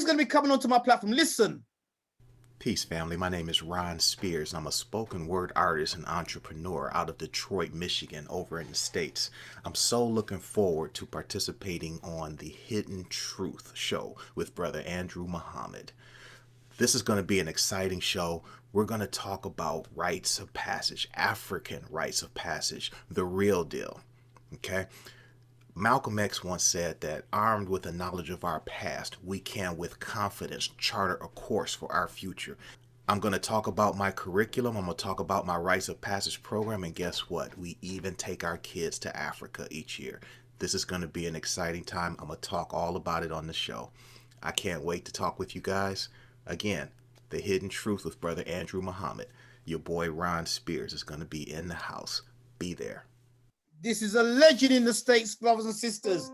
going to be coming onto my platform. Listen. Peace, family. My name is Ron Spears. I'm a spoken word artist and entrepreneur out of Detroit, Michigan, over in the States. I'm so looking forward to participating on the Hidden Truth show with Brother Andrew Muhammad. This is going to be an exciting show. We're going to talk about rites of passage, African rites of passage, the real deal. Okay? Malcolm X once said that armed with the knowledge of our past, we can with confidence charter a course for our future. I'm going to talk about my curriculum. I'm going to talk about my rites of passage program. And guess what? We even take our kids to Africa each year. This is going to be an exciting time. I'm going to talk all about it on the show. I can't wait to talk with you guys. Again, The Hidden Truth with Brother Andrew Muhammad. Your boy Ron Spears is going to be in the house. Be there. This is a legend in the States, brothers and sisters.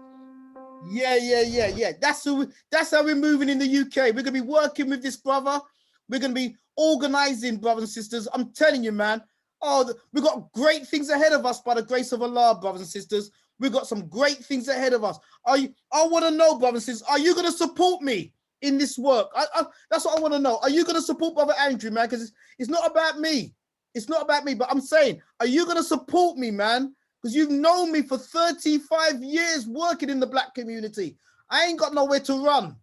Yeah. That's how we're moving in the UK. We're going to be working with this brother. We're going to be organizing, brothers and sisters. I'm telling you, man. Oh, we've got great things ahead of us by the grace of Allah, brothers and sisters. We've got some great things ahead of us. I want to know, brothers and sisters, are you going to support me in this work? That's what I want to know. Are you going to support Brother Andrew, man? Because it's not about me. It's not about me. But I'm saying, are you going to support me, man? Because you've known me for 35 years working in the black community. I ain't got nowhere to run.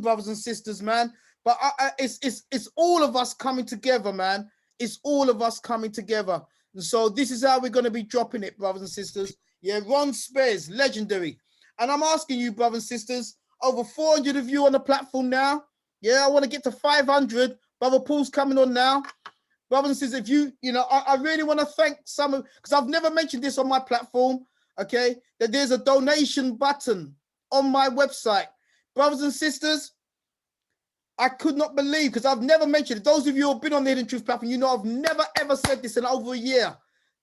Brothers and sisters, man. But it's all of us coming together, man. It's all of us coming together. And so this is how we're going to be dropping it, brothers and sisters. Yeah, Ron Spears, legendary. And I'm asking you, brothers and sisters, over 400 of you on the platform now. Yeah, I want to get to 500. Brother Paul's coming on now. Brothers and sisters, if I really want to thank some of, because I've never mentioned this on my platform, okay, that there's a donation button on my website. Brothers and sisters, I could not believe, because I've never mentioned it. Those of you who have been on the Hidden Truth platform, you know I've never ever said this in over a year,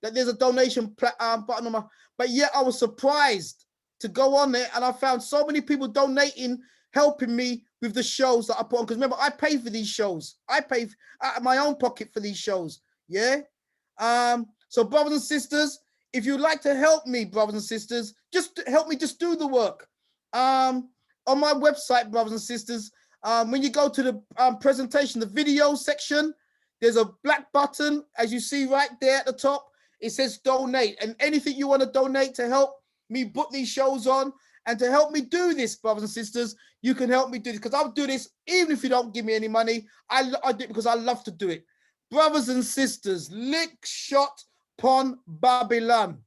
that there's a donation button on my, but yet I was surprised to go on there and I found so many people donating, helping me with the shows that I put on. Because remember, I pay for these shows. I pay out of my own pocket for these shows. Yeah. So brothers and sisters, if you'd like to help me, brothers and sisters, just help me just do the work. On my website, brothers and sisters, when you go to the presentation, the video section, there's a black button, as you see right there at the top. It says donate, and anything you want to donate to help me put these shows on and to help me do this, brothers and sisters, you can help me do this, because I'll do this even if you don't give me any money. I do it because I love to do it. Brothers and sisters, lick shot pon Babylon.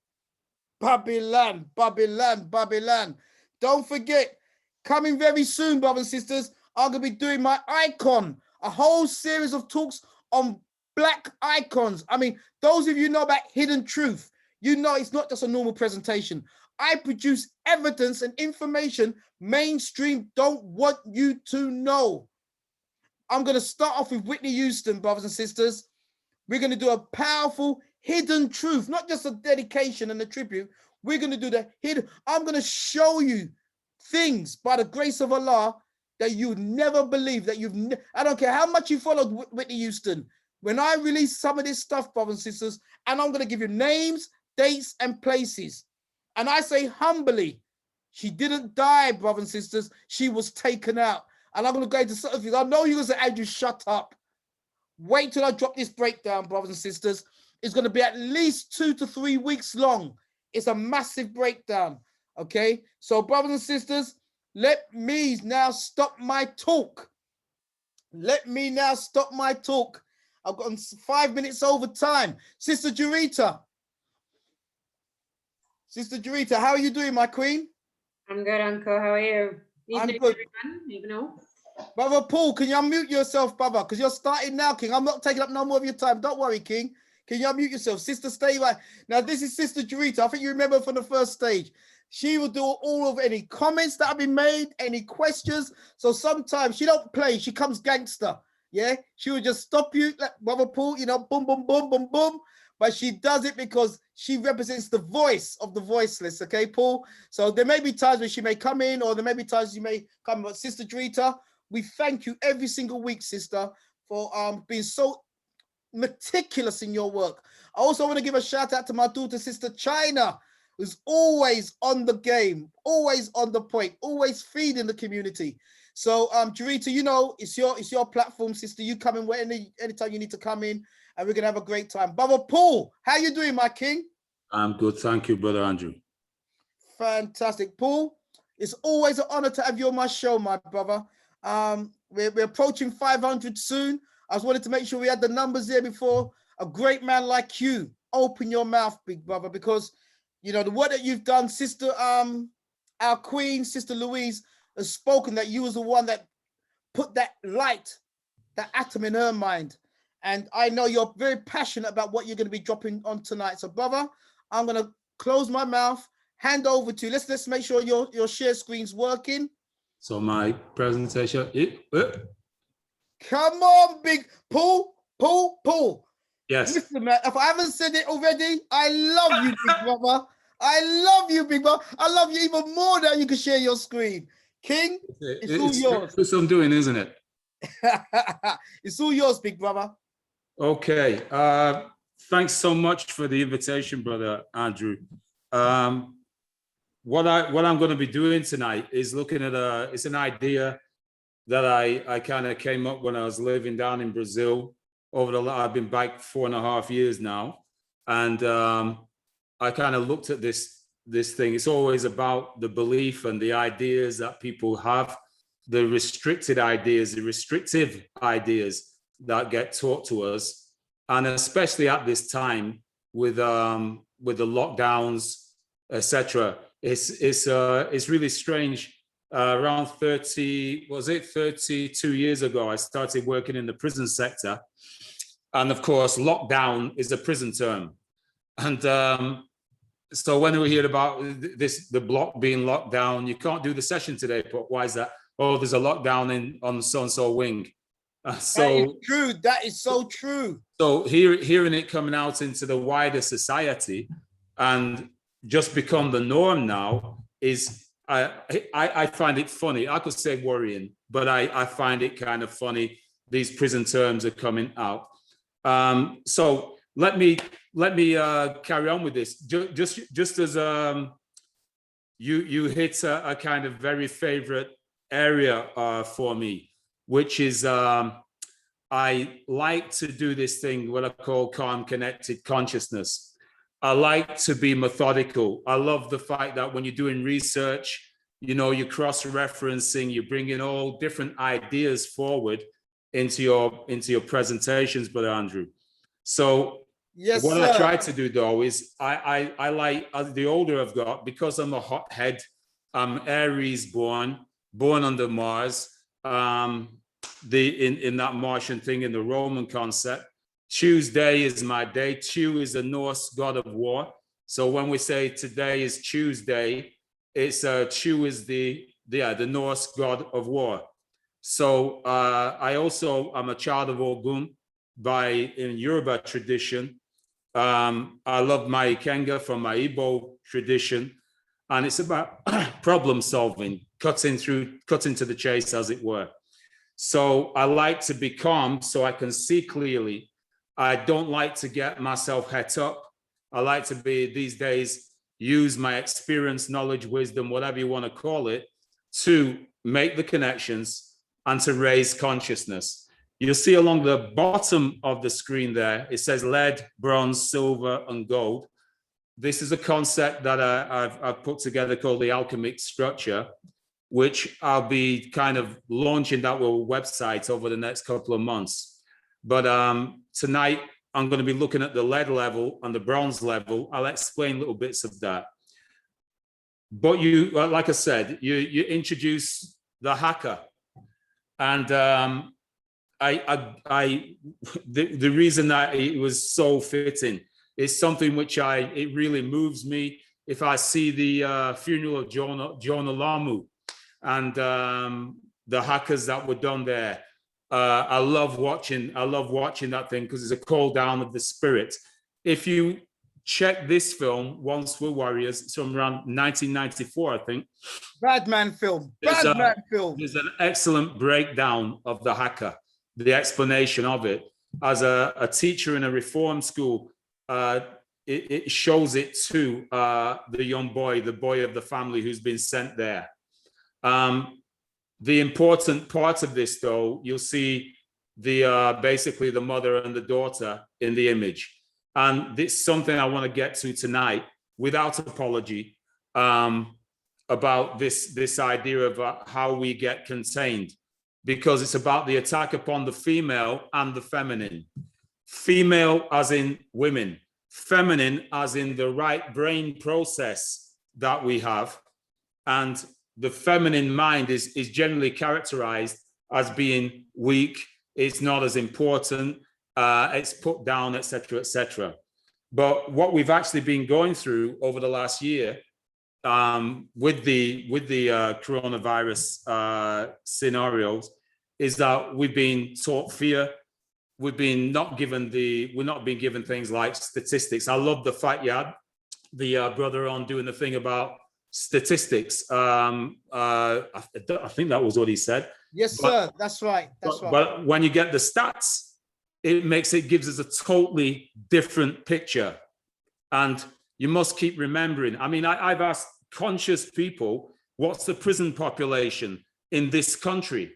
Babylon. Don't forget, coming very soon, brothers and sisters, I'm going to be doing my icon, a whole series of talks on black icons. I mean, those of you know about Hidden Truth, you know it's not just a normal presentation. I produce evidence and information mainstream don't want you to know. I'm going to start off with Whitney Houston, brothers and sisters. We're going to do a powerful hidden truth, not just a dedication and a tribute. We're going to do the hidden. I'm going to show you things by the grace of Allah that you never believe, that I don't care how much you followed Whitney Houston. When I release some of this stuff, brothers and sisters, and I'm going to give you names, dates, and places. And I say humbly, she didn't die, brothers and sisters. She was taken out. And I'm going to go into certain things. I know you're going to say, Andrew, shut up. Wait till I drop this breakdown, brothers and sisters. It's going to be at least 2 to 3 weeks long. It's a massive breakdown. Okay? So, brothers and sisters, let me now stop my talk. I've got 5 minutes over time. Sister Jurita, how are you doing, my queen? I'm good, Uncle. How are you? I'm good. Everyone, even know. Brother Paul, can you unmute yourself, brother? Because you're starting now, King. I'm not taking up no more of your time. Don't worry, King. Can you unmute yourself? Sister, stay right. Now, this is Sister Jurita. I think you remember from the first stage. She will do all of any comments that have been made, any questions. So sometimes she don't play. She comes gangster. Yeah? She will just stop you, like Brother Paul, boom, boom, boom, boom, boom. But she does it because she represents the voice of the voiceless, okay, Paul? So there may be times when she may come in, or there may be times you may come, but Sister Drita, we thank you every single week, sister, for being so meticulous in your work. I also want to give a shout out to my daughter, Sister China. who's always on the game, always on the point, always feeding the community. So, Jarita, you know, it's your platform, sister. You come in anytime you need to come in, and we're gonna have a great time. Brother Paul, how you doing, my king? I'm good, thank you, Brother Andrew. Fantastic, Paul. It's always an honor to have you on my show, my brother. We're approaching 500 soon. I was wanting to make sure we had the numbers there before. A great man like you, open your mouth, big brother, because you know the work that you've done, sister. Our queen, Sister Louise, has spoken that you was the one that put that light, that atom in her mind. And I know you're very passionate about what you're going to be dropping on tonight. So, brother, I'm going to close my mouth, hand over to you. Let's make sure your share screen's working. So my presentation, Come on, big Paul. yes. Listen, man, if I haven't said it already, I love you, big brother. I love you, big brother. I love you even more now you can share your screen. King, it's all yours. It's what I'm doing, isn't it? It's all yours, big brother. Okay. Thanks so much for the invitation, Brother Andrew. What I'm going to be doing tonight is looking at it's an idea that I kind of came up when I was living down in Brazil. I've been back 4.5 years now, and I kind of looked at this thing. It's always about the belief and the ideas that people have, the restricted ideas, the restrictive ideas that get taught to us, and especially at this time with the lockdowns, etc. It's really strange. Around 32 years ago, I started working in the prison sector, and of course, lockdown is a prison term, and so when we hear about the block being locked down, you can't do the session today. But why is that? Oh, there's a lockdown on so and so wing. So that is true. That is so true. So hearing it coming out into the wider society and just become the norm now is I find it funny. I could say worrying, but I find it kind of funny. These prison terms are coming out. So let me carry on with this. Just as you hit a kind of very favorite area for me, which is I like to do this thing, what I call calm connected consciousness. I like to be methodical. I love the fact that when you're doing research, you know, you're cross-referencing, you're bringing all different ideas forward into your presentations, Brother Andrew. So yes, what sir. I try to do though is I like, as the older I've got, because I'm a hothead, I'm Aries born under Mars, in that Martian thing, in the Roman concept. Tuesday is my day. Tu is the Norse god of war. So when we say today is Tuesday, it's Tu is the Norse god of war. So I also am a child of Ogun in Yoruba tradition. I love my Ikenga from my Igbo tradition, and it's about problem solving, cutting to the chase, as it were. So I like to be calm so I can see clearly. I don't like to get myself het up. I like to be, these days, use my experience, knowledge, wisdom, whatever you want to call it, to make the connections and to raise consciousness. You'll see along the bottom of the screen there, it says lead, bronze, silver, and gold. This is a concept that I've put together called the alchemic structure, which I'll be kind of launching that website over the next couple of months. But tonight, I'm going to be looking at the lead level and the bronze level. I'll explain little bits of that. But you, like I said, you introduce the haka. And the reason that it was so fitting is something which it really moves me. If I see the funeral of Jonah Lamu and the hackers that were done there, I love watching that thing because it's a call down of the spirit. If you check this film, Once We're Warriors, it's from around 1994, I think. Badman film. There's an excellent breakdown of the haka, the explanation of it. As a teacher in a reform school, it shows it to the young boy, the boy of the family who's been sent there. The important part of this, though, you'll see the basically the mother and the daughter in the image. And it's something I want to get to tonight without apology, about this idea of how we get contained, because it's about the attack upon the female and the feminine. Female as in women, feminine as in the right brain process that we have. And the feminine mind is generally characterized as being weak, it's not as important, it's put down, etc., etc. But what we've actually been going through over the last year, with the coronavirus scenarios, is that we've been taught fear. We're not being given things like statistics. I love the fact you had the brother on doing the thing about statistics. I think that was what he said. Yes, sir. That's right. That's right. But when you get the stats, it gives us a totally different picture. And you must keep remembering. I mean, I've asked conscious people, what's the prison population in this country?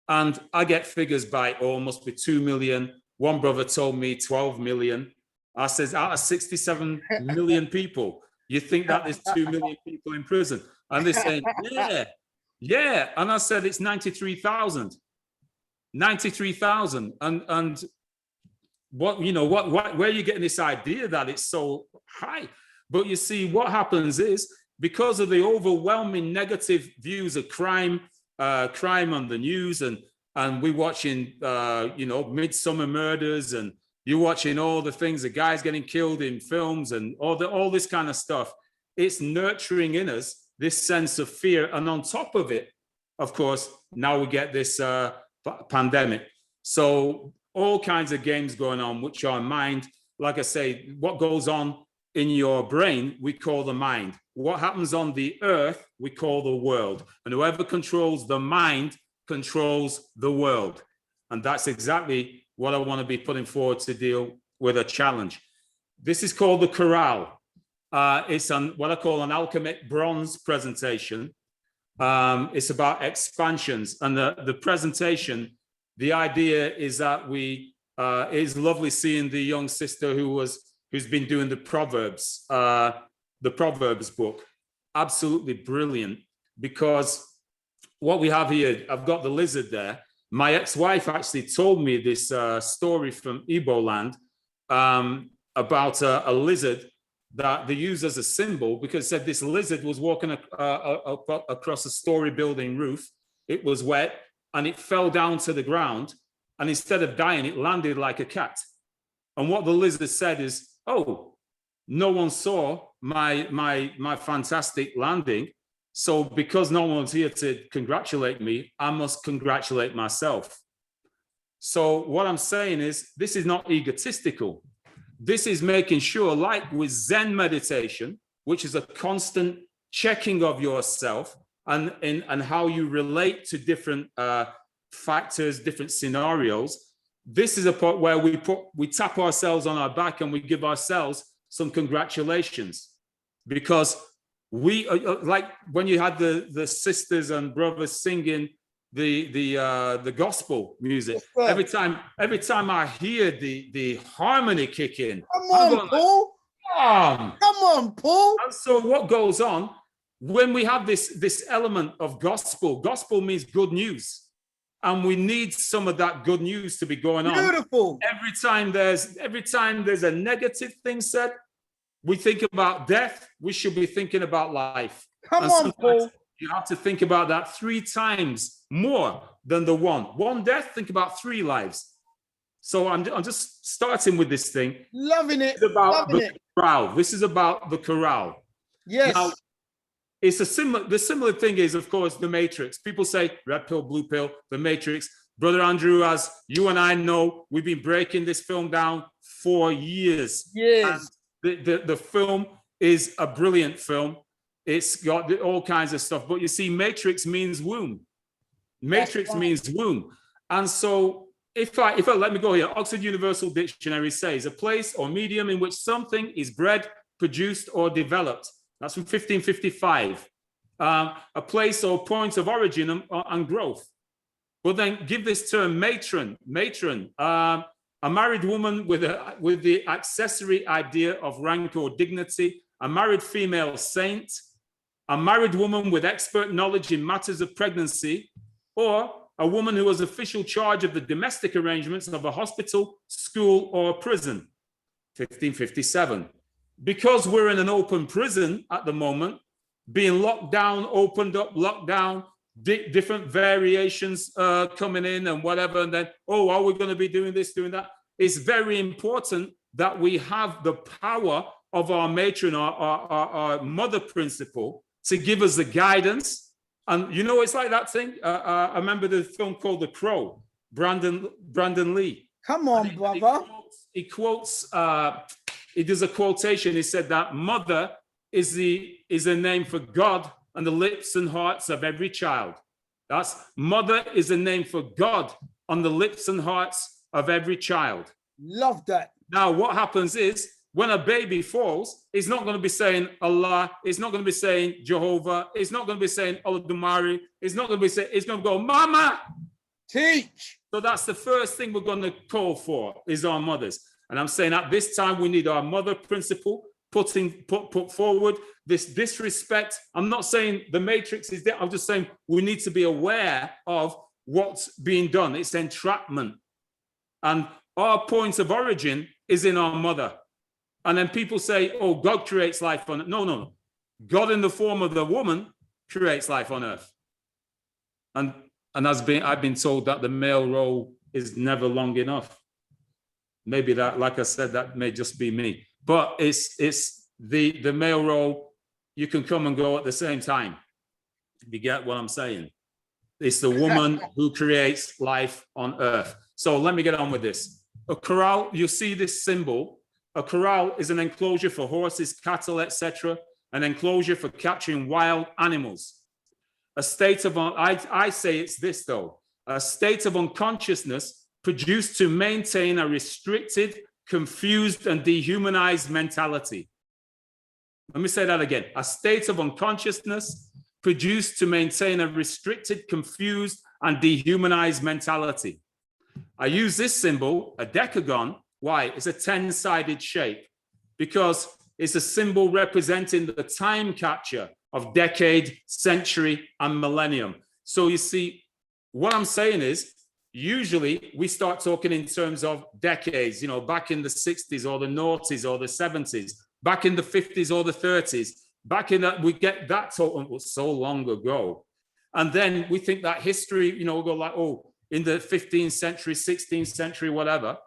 And I get figures by, must be 2 million. One brother told me 12 million. I says, out of 67 million people, you think that there's 2 million people in prison? And they're saying, yeah. And I said, it's 93,000. 93,000. And what, where are you getting this idea that it's so high? But you see, what happens is, because of the overwhelming negative views of crime on the news, and we're watching, Midsummer Murders, and you're watching all the things, the guys getting killed in films, and all this kind of stuff. It's nurturing in us this sense of fear, and on top of it, of course, now we get this pandemic. So all kinds of games going on, which are mind. Like I say, what goes on in your brain, we call the mind. What happens on the earth, we call the world. And whoever controls the mind controls the world. And that's exactly what I want to be putting forward to deal with a challenge. This is called the Corral. It's what I call an alchemic bronze presentation. It's about expansions. And the presentation, the idea is that it's lovely seeing the young sister who's been doing the Proverbs book. Absolutely brilliant, because what we have here, I've got the lizard there. My ex-wife actually told me this story from Igbo land about a lizard that they use as a symbol, because it said this lizard was walking across a story building roof. It was wet and it fell down to the ground, and instead of dying, it landed like a cat. And what the lizard said is, oh, no one saw my fantastic landing. So because no one's here to congratulate me, I must congratulate myself. So what I'm saying is, this is not egotistical. This is making sure, like with Zen meditation, which is a constant checking of yourself and how you relate to different factors, different scenarios. This is a part where we tap ourselves on our back and we give ourselves some congratulations, because we like when you had the sisters and brothers singing the gospel music. Every time I hear the harmony kick in, come on, Paul. Come on, Paul. And so what goes on when we have this element of gospel? Gospel means good news. And we need some of that good news to be going on. Beautiful. Every time there's a negative thing said, we think about death. We should be thinking about life. Come on, Paul. You have to think about that 3 times more than the one. One death, think about 3 lives. So I'm just starting with this thing. Loving it. It's about the corral. This is about the corral. Yes. Now, it's the similar thing is, of course, the Matrix. People say red pill, blue pill, the Matrix. Brother Andrew, as you and I know, we've been breaking this film down for years. Yes. And the film is a brilliant film. It's got all kinds of stuff. But you see, Matrix means womb. Matrix means womb. And so if I let me go here, Oxford Universal Dictionary says a place or medium in which something is bred, produced, or developed. That's from 1555. A place or point of origin and growth. But then give this term matron, a married woman with the accessory idea of rank or dignity, a married female saint, a married woman with expert knowledge in matters of pregnancy, or a woman who has official charge of the domestic arrangements of a hospital, school, or prison. 1557. Because we're in an open prison at the moment, being locked down, opened up, locked down, different variations coming in and whatever, and then, oh, are we going to be doing this, doing that? It's very important that we have the power of our matron, our mother principle, to give us the guidance. And you know, it's like that thing. I remember the film called The Crow, Brandon Lee. Come on, brother. He quotes, he does a quotation. He said that mother is a name for God on the lips and hearts of every child. That's mother is a name for God on the lips and hearts of every child. Love that. Now, what happens is when a baby falls, it's not going to be saying Allah, it's not going to be saying Jehovah, it's not going to be saying Olodumare, it's not going to be saying, it's going to go, Mama! Teach. So that's the first thing we're going to call for is our mothers. And I'm saying at this time, we need our mother principle put forward. This disrespect. I'm not saying the matrix is there. I'm just saying we need to be aware of what's being done. It's entrapment. And our point of origin is in our mother. And then people say, oh, God creates life on earth. No. God in the form of the woman creates life on earth. And I've been told that the male role is never long enough. Maybe that, like I said, that may just be me. But it's the male role, you can come and go at the same time. You get what I'm saying? It's the woman who creates life on earth. So let me get on with this. A corral, you see this symbol. A corral is an enclosure for horses, cattle, etc. An enclosure for capturing wild animals. A state of, I say it's this though, a state of unconsciousness produced to maintain a restricted, confused, and dehumanized mentality. Let me say that again. A state of unconsciousness produced to maintain a restricted, confused, and dehumanized mentality. I use this symbol, a decagon. Why? It's a 10-sided shape because it's a symbol representing the time capture of decade, century, and millennium. So you see, what I'm saying is, usually we start talking in terms of decades, you know, back in the 60s or the noughties or the 70s, back in the 50s or the 30s, back in that, we get that so long ago. And then we think that history, you know, we'll go like, oh, in the 15th century, 16th century, whatever.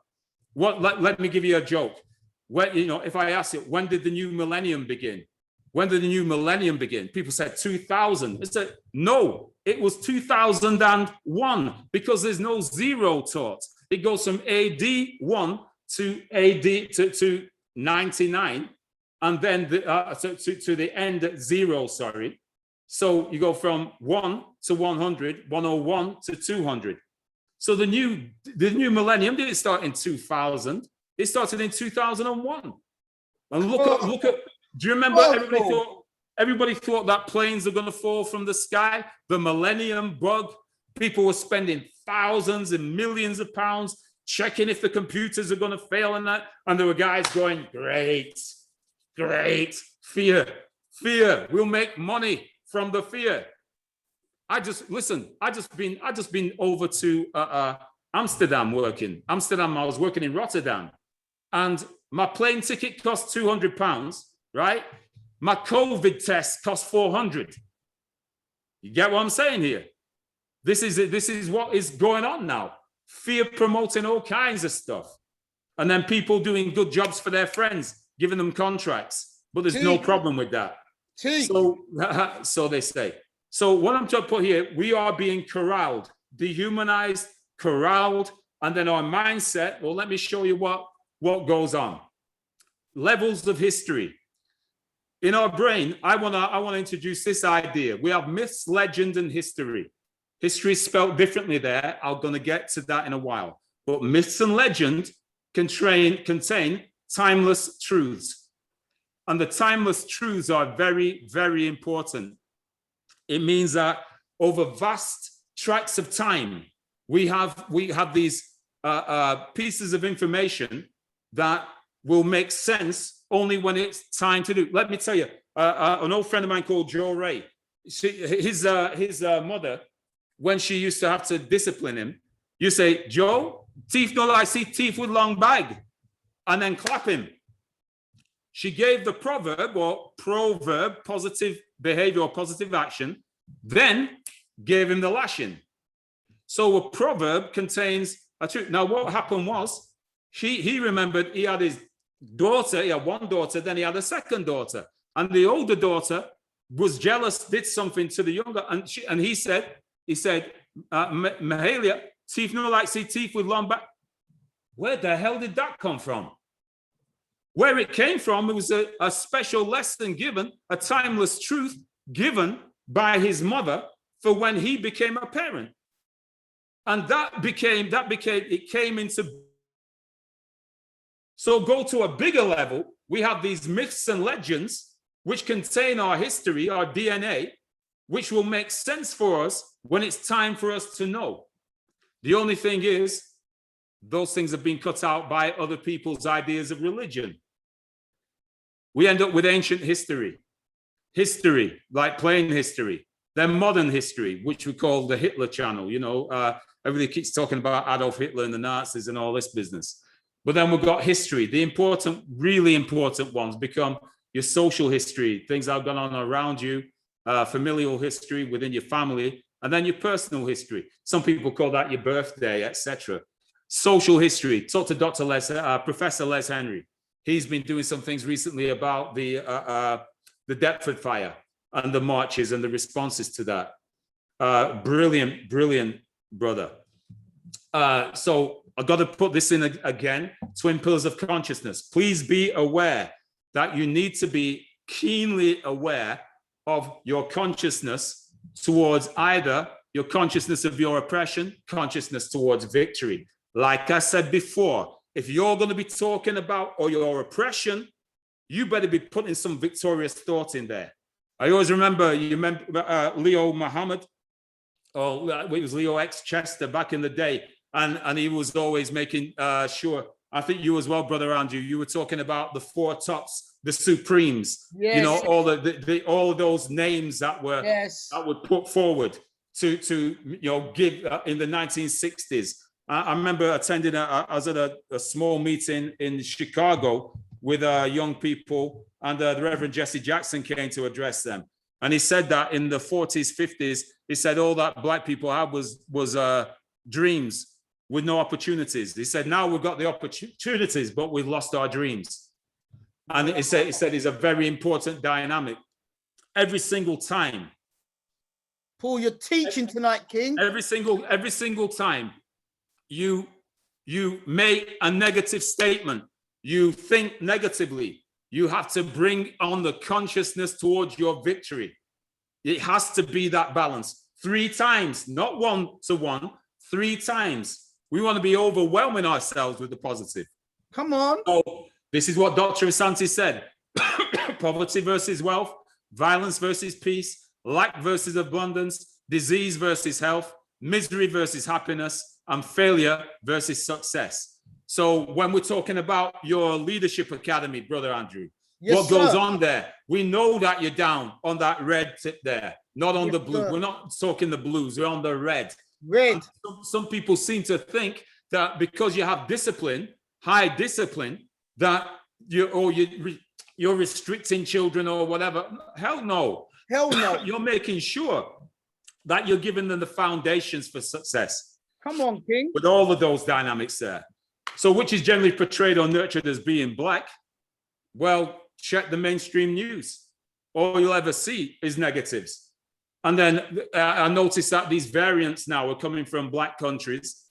Let me give you a joke. When, you know, if I ask it, when did the new millennium begin? When did the new millennium begin? People said 2000. I said, no, it was 2001 because there's no zero taught. It goes from AD 1 to AD to 99, and then to the end at 0, sorry. So you go from 1 to 100, 101 to 200. So the new millennium didn't start in 2000. It started in 2001. And look at. Do you remember everybody thought that planes are going to fall from the sky? The millennium bug. People were spending thousands and millions of pounds checking if the computers are going to fail and that. And there were guys going, great, fear. We'll make money from the fear. I just been over to Amsterdam working. I was working in Rotterdam, and my plane ticket cost £200, right? My COVID test cost 400. You get what I'm saying here? This is what is going on now. Fear promoting all kinds of stuff. And then people doing good jobs for their friends, giving them contracts. But there's no problem with that. So they say. So what I'm trying to put here, we are being corralled, dehumanized, corralled, and then our mindset. Well, let me show you what goes on. Levels of history. In our brain, I want to introduce this idea. We have myths, legend, and history. History is spelled differently there. I'm going to get to that in a while. but myths and legend contain timeless truths. And the timeless truths are very, very important. It means that over vast tracts of time, we have these pieces of information that will make sense only when it's time to do. Let me tell you, an old friend of mine called Joe Ray, his mother, when she used to have to discipline him, you say, Joe, teeth no lie, see teeth with long bag, and then clap him. She gave the proverb or proverb, positive behavior or positive action, then gave him the lashing. So a proverb contains a truth. Now, what happened was, he remembered he had his daughter, he had one daughter, then he had a second daughter. And the older daughter was jealous, did something to the younger, and he said, Mahalia, teeth no like see teeth with long back. Where the hell did that come from? Where it came from, it was a special lesson given, a timeless truth given by his mother for when he became a parent. And it came into. So go to a bigger level, we have these myths and legends which contain our history, our DNA, which will make sense for us when it's time for us to know. The only thing is, those things have been cut out by other people's ideas of religion. We end up with ancient history, like plain history, then modern history, which we call the Hitler channel. You know, everybody keeps talking about Adolf Hitler and the Nazis and all this business. But then we've got history. The important, really important ones become your social history, things that have gone on around you, familial history within your family, and then your personal history. Some people call that your birthday, etc. Social history. Talk to Professor Les Henry. He's been doing some things recently about the Deptford fire and the marches and the responses to that. Brilliant, brilliant brother. So I've got to put this in again. Twin pillars of consciousness. Please be aware that you need to be keenly aware of your consciousness towards either your consciousness of your oppression, consciousness towards victory. Like I said before, if you're going to be talking about or your oppression, you better be putting some victorious thought in there. I always remember, Leo Muhammad, or it was Leo X Chester back in the day, and he was always making sure, I think you as well, Brother Andrew, you were talking about the four tops, the Supremes, yes. You know, all of those names that were that were put forward to give in the 1960s. I remember attending, I was at a small meeting in Chicago with young people, and the Reverend Jesse Jackson came to address them. And he said that in the 40s, 50s, he said all that Black people had was dreams with no opportunities. He said, now we've got the opportunities, but we've lost our dreams. And he said it's a very important dynamic. Every single time. Paul, you're teaching tonight, King. Every single time you make a negative statement, you think negatively, you have to bring on the consciousness towards your victory. It has to be that balance 3 times, not 1-to-1, 3 times. We want to be overwhelming ourselves with the positive. Come on. So this is what Dr. Asante said. Poverty versus wealth, violence versus peace, lack versus abundance, disease versus health, misery versus happiness, and failure versus success. So when we're talking about your leadership academy, Brother Andrew, what goes on there? We know that you're down on that red tip there, not on the blue. Sir. We're not talking the blues, we're on the red. Red. Some people seem to think that because you have discipline, high discipline, that you're restricting children or whatever. Hell no. Hell no. You're making sure that you're giving them the foundations for success. Come on, King. With all of those dynamics there. So which is generally portrayed or nurtured as being Black? Well, check the mainstream news. All you'll ever see is negatives. And then I noticed that these variants now are coming from Black countries,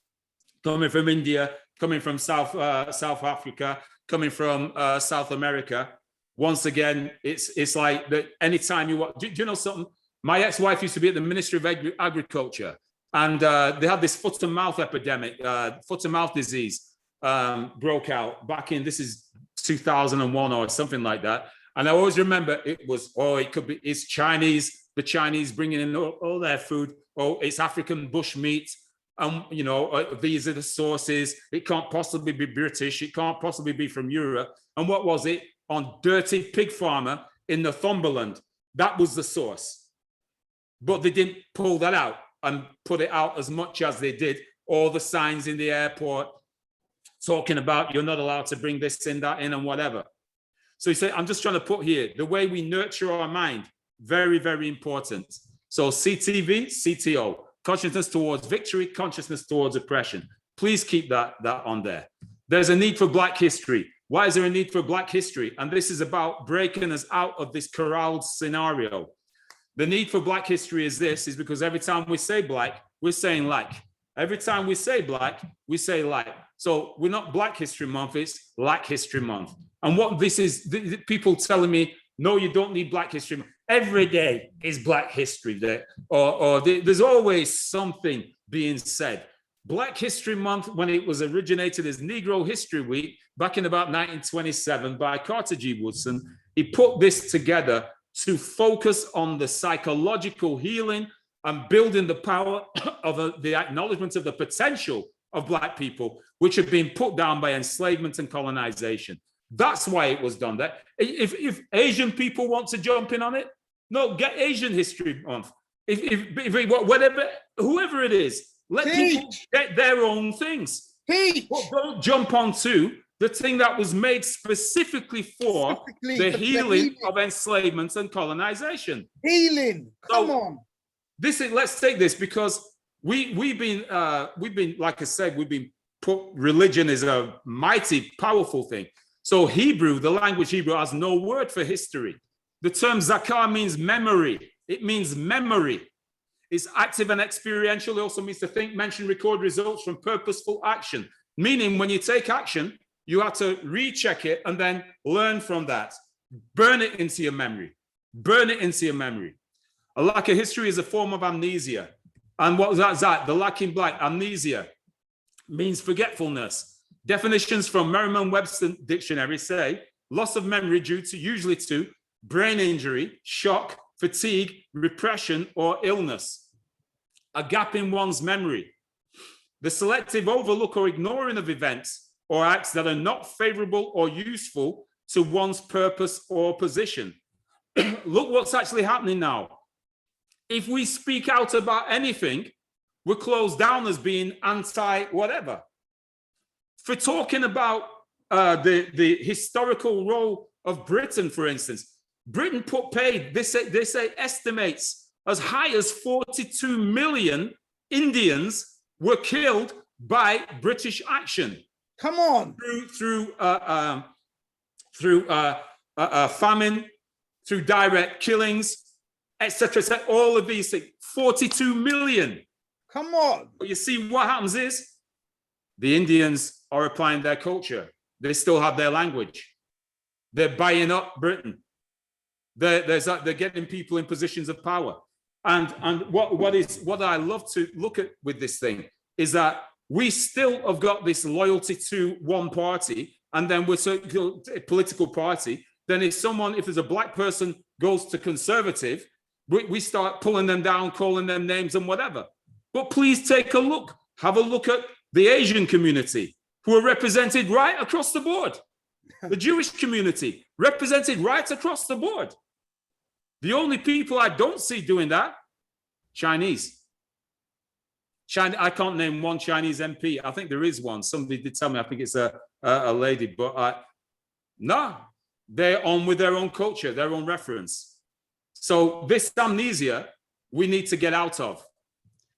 coming from India, coming from South Africa, coming from South America. Once again, it's like that anytime you want, do you know something? My ex-wife used to be at the Ministry of Agriculture. And they had this foot and mouth epidemic, foot and mouth disease broke out back in, this is 2001 or something like that. And I always remember it was, it's Chinese, the Chinese bringing in all their food. Oh, it's African bush meat. You know, these are the sources. It can't possibly be British. It can't possibly be from Europe. And what was it? On Dirty Pig Farmer in Northumberland. That was the source. But they didn't pull that out and put it out as much as they did. All the signs in the airport talking about you're not allowed to bring this in, that in, and whatever. So you say, I'm just trying to put here, the way we nurture our mind, very, very important. So CTV, CTO, consciousness towards victory, consciousness towards oppression. Please keep that on there. There's a need for Black history. Why is there a need for Black history? And this is about breaking us out of this corralled scenario. The need for Black history is because every time we say Black, we're saying like. Every time we say Black, we say like. So we're not Black History Month, it's Lack History Month. And what this is, the people telling me, no, you don't need Black History Month. Every day is Black History Day, or there's always something being said. Black History Month, when it was originated as Negro History Week, back in about 1927 by Carter G. Woodson, he put this together to focus on the psychological healing and building the power of the acknowledgement of the potential of Black people, which had been put down by enslavement and colonization. That's why it was done. That if Asian people want to jump in on it, no, get Asian History Month. Whatever, whoever it is, let people get their own things. But don't jump onto the thing that was made specifically for the healing of enslavement and colonization. Healing, come on. Let's take this, because we've been like I said, we've been put, religion is a mighty powerful thing. So Hebrew, the language Hebrew, has no word for history. The term zakar means memory. It means memory. It's active and experiential. It also means to think, mention, record results from purposeful action. Meaning when you take action, you have to recheck it and then learn from that. Burn it into your memory. Burn it into your memory. A lack of history is a form of amnesia. And what was that? The lacking Black, amnesia, means forgetfulness. Definitions from Merriam-Webster dictionary say loss of memory due to, usually to, brain injury, shock, fatigue, repression, or illness. A gap in one's memory. The selective overlook or ignoring of events or acts that are not favorable or useful to one's purpose or position. Look what's actually happening now. If we speak out about anything, we're closed down as being anti-whatever. For talking about the historical role of Britain, for instance, Britain paid, they say estimates as high as 42 million Indians were killed by British action. Come on. Through famine, through direct killings, etc. All of these things, 42 million. Come on. But you see, what happens is the Indians are applying their culture. They still have their language. They're buying up Britain. They're getting people in positions of power. And what I love to look at with this thing is that we still have got this loyalty to one party, and then we're a political party. Then if there's a Black person goes to conservative, we start pulling them down, calling them names and whatever. But please take a look. Have a look at the Asian community, who are represented right across the board. The Jewish community, represented right across the board. The only people I don't see doing that, Chinese. I can't name one Chinese MP. I think there is one. Somebody did tell me, I think it's a lady, but no, they're on with their own culture, their own reference. So this amnesia, we need to get out of.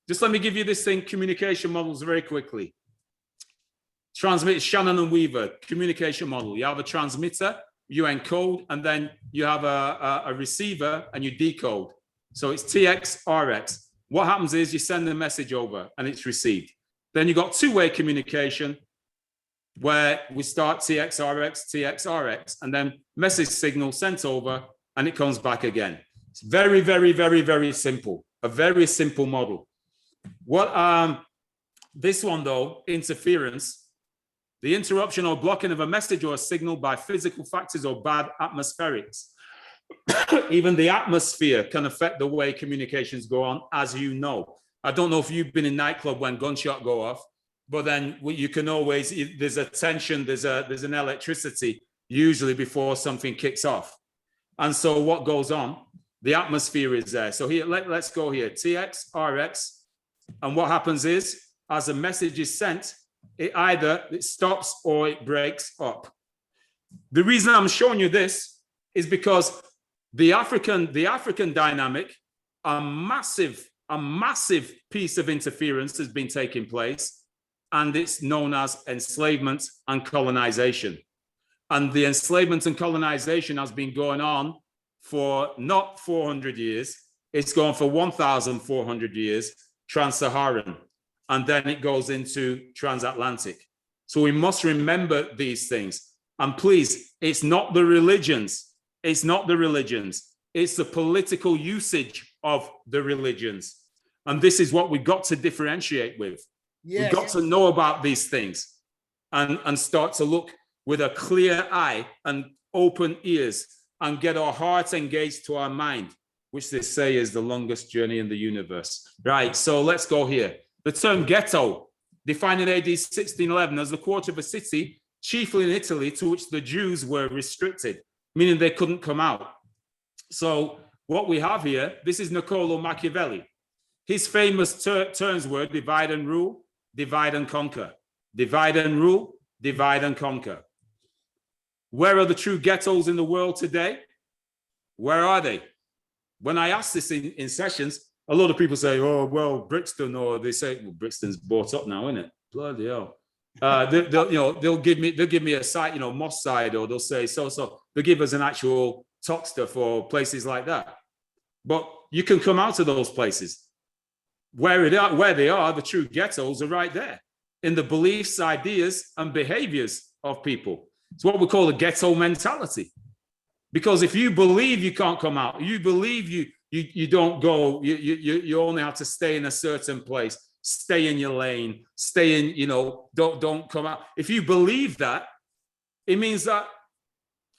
Just let me give you this thing, communication models very quickly. Transmit, Shannon and Weaver, communication model. You have a transmitter, you encode, and then you have a receiver and you decode. So it's TX, RX. What happens is you send the message over and it's received. Then you've got two-way communication where we start TX, RX, TX, RX, and then message signal sent over and it comes back again. It's very, very, very, very simple. A very simple model. What this one though, interference, the interruption or blocking of a message or a signal by physical factors or bad atmospherics. Even the atmosphere can affect the way communications go on, as you know. I don't know if you've been in nightclub when gunshot go off, but then you can always, there's a tension, there's an electricity usually before something kicks off. And so what goes on? The atmosphere is there. So here, let's go here, TX, RX. And what happens is, as a message is sent, it stops or it breaks up. The reason I'm showing you this is because the African dynamic, a massive piece of interference has been taking place, and it's known as enslavement and colonization. And the enslavement and colonization has been going on for not 400 years, it's gone for 1,400 years, trans-Saharan, and then it goes into transatlantic. So we must remember these things. And please, it's not the religions, it's not the religions, it's the political usage of the religions. And this is what we've got to differentiate with. Yes. We've got to know about these things and start to look with a clear eye and open ears and get our hearts engaged to our mind, which they say is the longest journey in the universe. Right, so let's go here. The term ghetto, defined in AD 1611 as the quarter of a city, chiefly in Italy, to which the Jews were restricted, meaning they couldn't come out. So what we have here, this is Niccolo Machiavelli. His famous terms were divide and rule, divide and conquer. Divide and rule, divide and conquer. Where are the true ghettos in the world today? Where are they? When I ask this in sessions, a lot of people say, oh, well, Brixton, or they say, well, Brixton's bought up now, isn't it? Bloody hell. They'll give me a site, Moss Side, or they'll say so. They'll give us an actual Toxter for places like that. But you can come out of those places. Where they are, the true ghettos are right there in the beliefs, ideas, and behaviors of people. It's what we call a ghetto mentality. Because if you believe you can't come out, you believe you don't go, you only have to stay in a certain place, stay in your lane, stay in, don't come out. If you believe that, it means that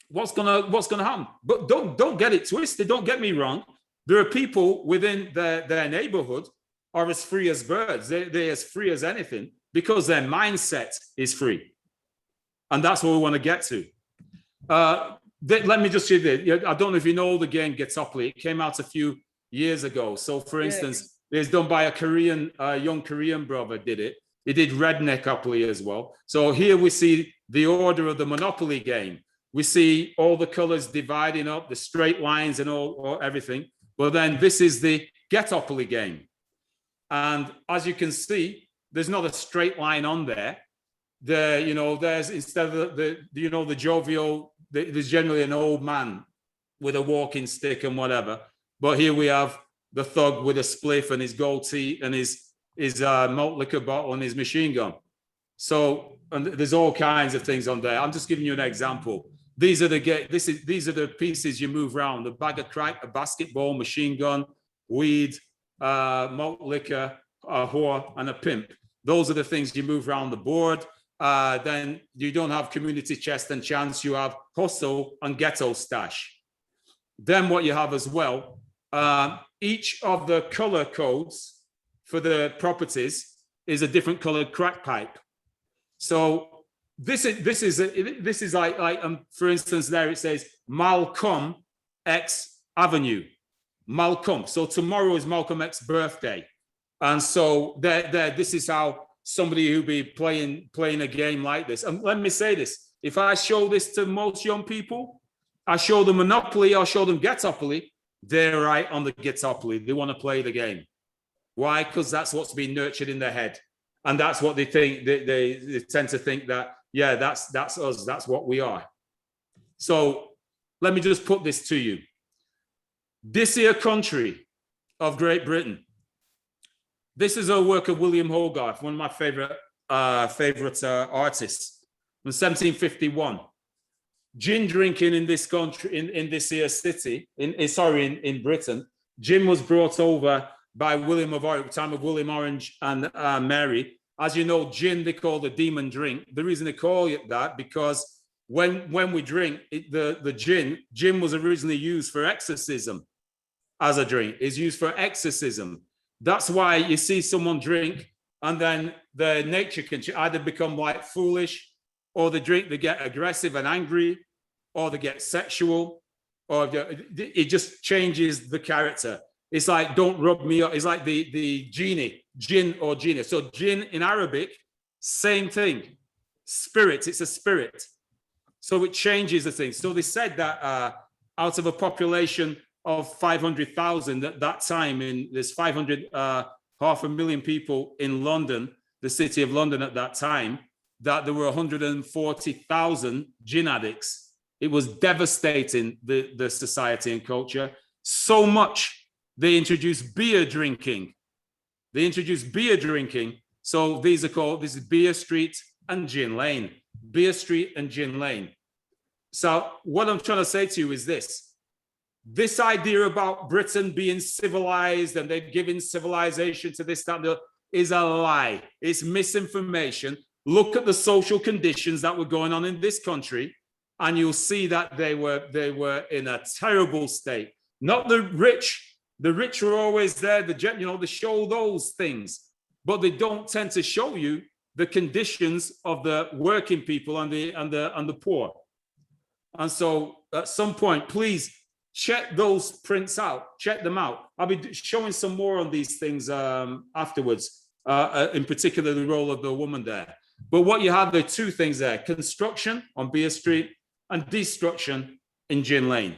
what's gonna happen? But don't get it twisted. Don't get me wrong. There are people within their neighborhood are as free as birds. They're as free as anything because their mindset is free. And that's what we want to get to. Let me just say this. I don't know if you know the game Getopoly. It came out a few years ago. So for instance, it's done by a young Korean brother did it. He did Redneckopoly as well. So here we see the order of the Monopoly game. We see all the colors dividing up, the straight lines and all everything. But then this is the Getopoly game. And as you can see, there's not a straight line on there. There's instead of the jovial, there's generally an old man with a walking stick and whatever. But here we have the thug with a spliff and his gold teeth and his malt liquor bottle and his machine gun. So, and there's all kinds of things on there. I'm just giving you an example. These are the pieces you move around: the bag of crack, a basketball, machine gun, weed, malt liquor, a whore, and a pimp. Those are the things you move around the board. Then you don't have community chest and chance, you have hustle and ghetto stash. Then what you have as well, each of the color codes for the properties is a different colored crack pipe. So this is like for instance, there it says Malcolm X Avenue, Malcolm. So tomorrow is Malcolm X's birthday. And so this is how somebody who'll be playing a game like this. And let me say this, if I show this to most young people, I show them Monopoly, I'll show them Getopoly, they're right on the Getopoly. They want to play the game. Why? Because that's what's been nurtured in their head. And that's what they think, they tend to think that, yeah, that's us, that's what we are. So let me just put this to you. This here country of Great Britain, this is a work of William Hogarth, one of my favorite artists, from 1751. Gin drinking in this country, in this here city, in Britain, gin was brought over by William of Orange, time of William Orange and Mary. As you know, gin they call the demon drink. The reason they call it that because when we drink the gin was originally used for exorcism as a drink. It's used for exorcism. That's why you see someone drink and then their nature can either become like foolish, or they get aggressive and angry, or they get sexual, or it just changes the character. It's like, don't rub me up. It's like the genie, jinn or genie. So jinn in Arabic, same thing. Spirit, it's a spirit. So it changes the thing. So they said that out of a population of 500,000 at that time, there's 500,000 people in London, the city of London at that time, that there were 140,000 gin addicts. It was devastating, the society and culture. So much they introduced beer drinking. So this is Beer Street and Gin Lane. Beer Street and Gin Lane. So what I'm trying to say to you is this idea about Britain being civilized and they're giving civilization to this, that, and the other, is a lie. It's misinformation. Look at the social conditions that were going on in this country, and you'll see that they were in a terrible state. Not the rich. The rich are always there. They show those things, but they don't tend to show you the conditions of the working people and the poor. And so, at some point, please check those prints out. Check them out. I'll be showing some more on these things afterwards. In particular, the role of the woman there. But what you have, there are two things there: construction on Beer Street and destruction in Gin Lane.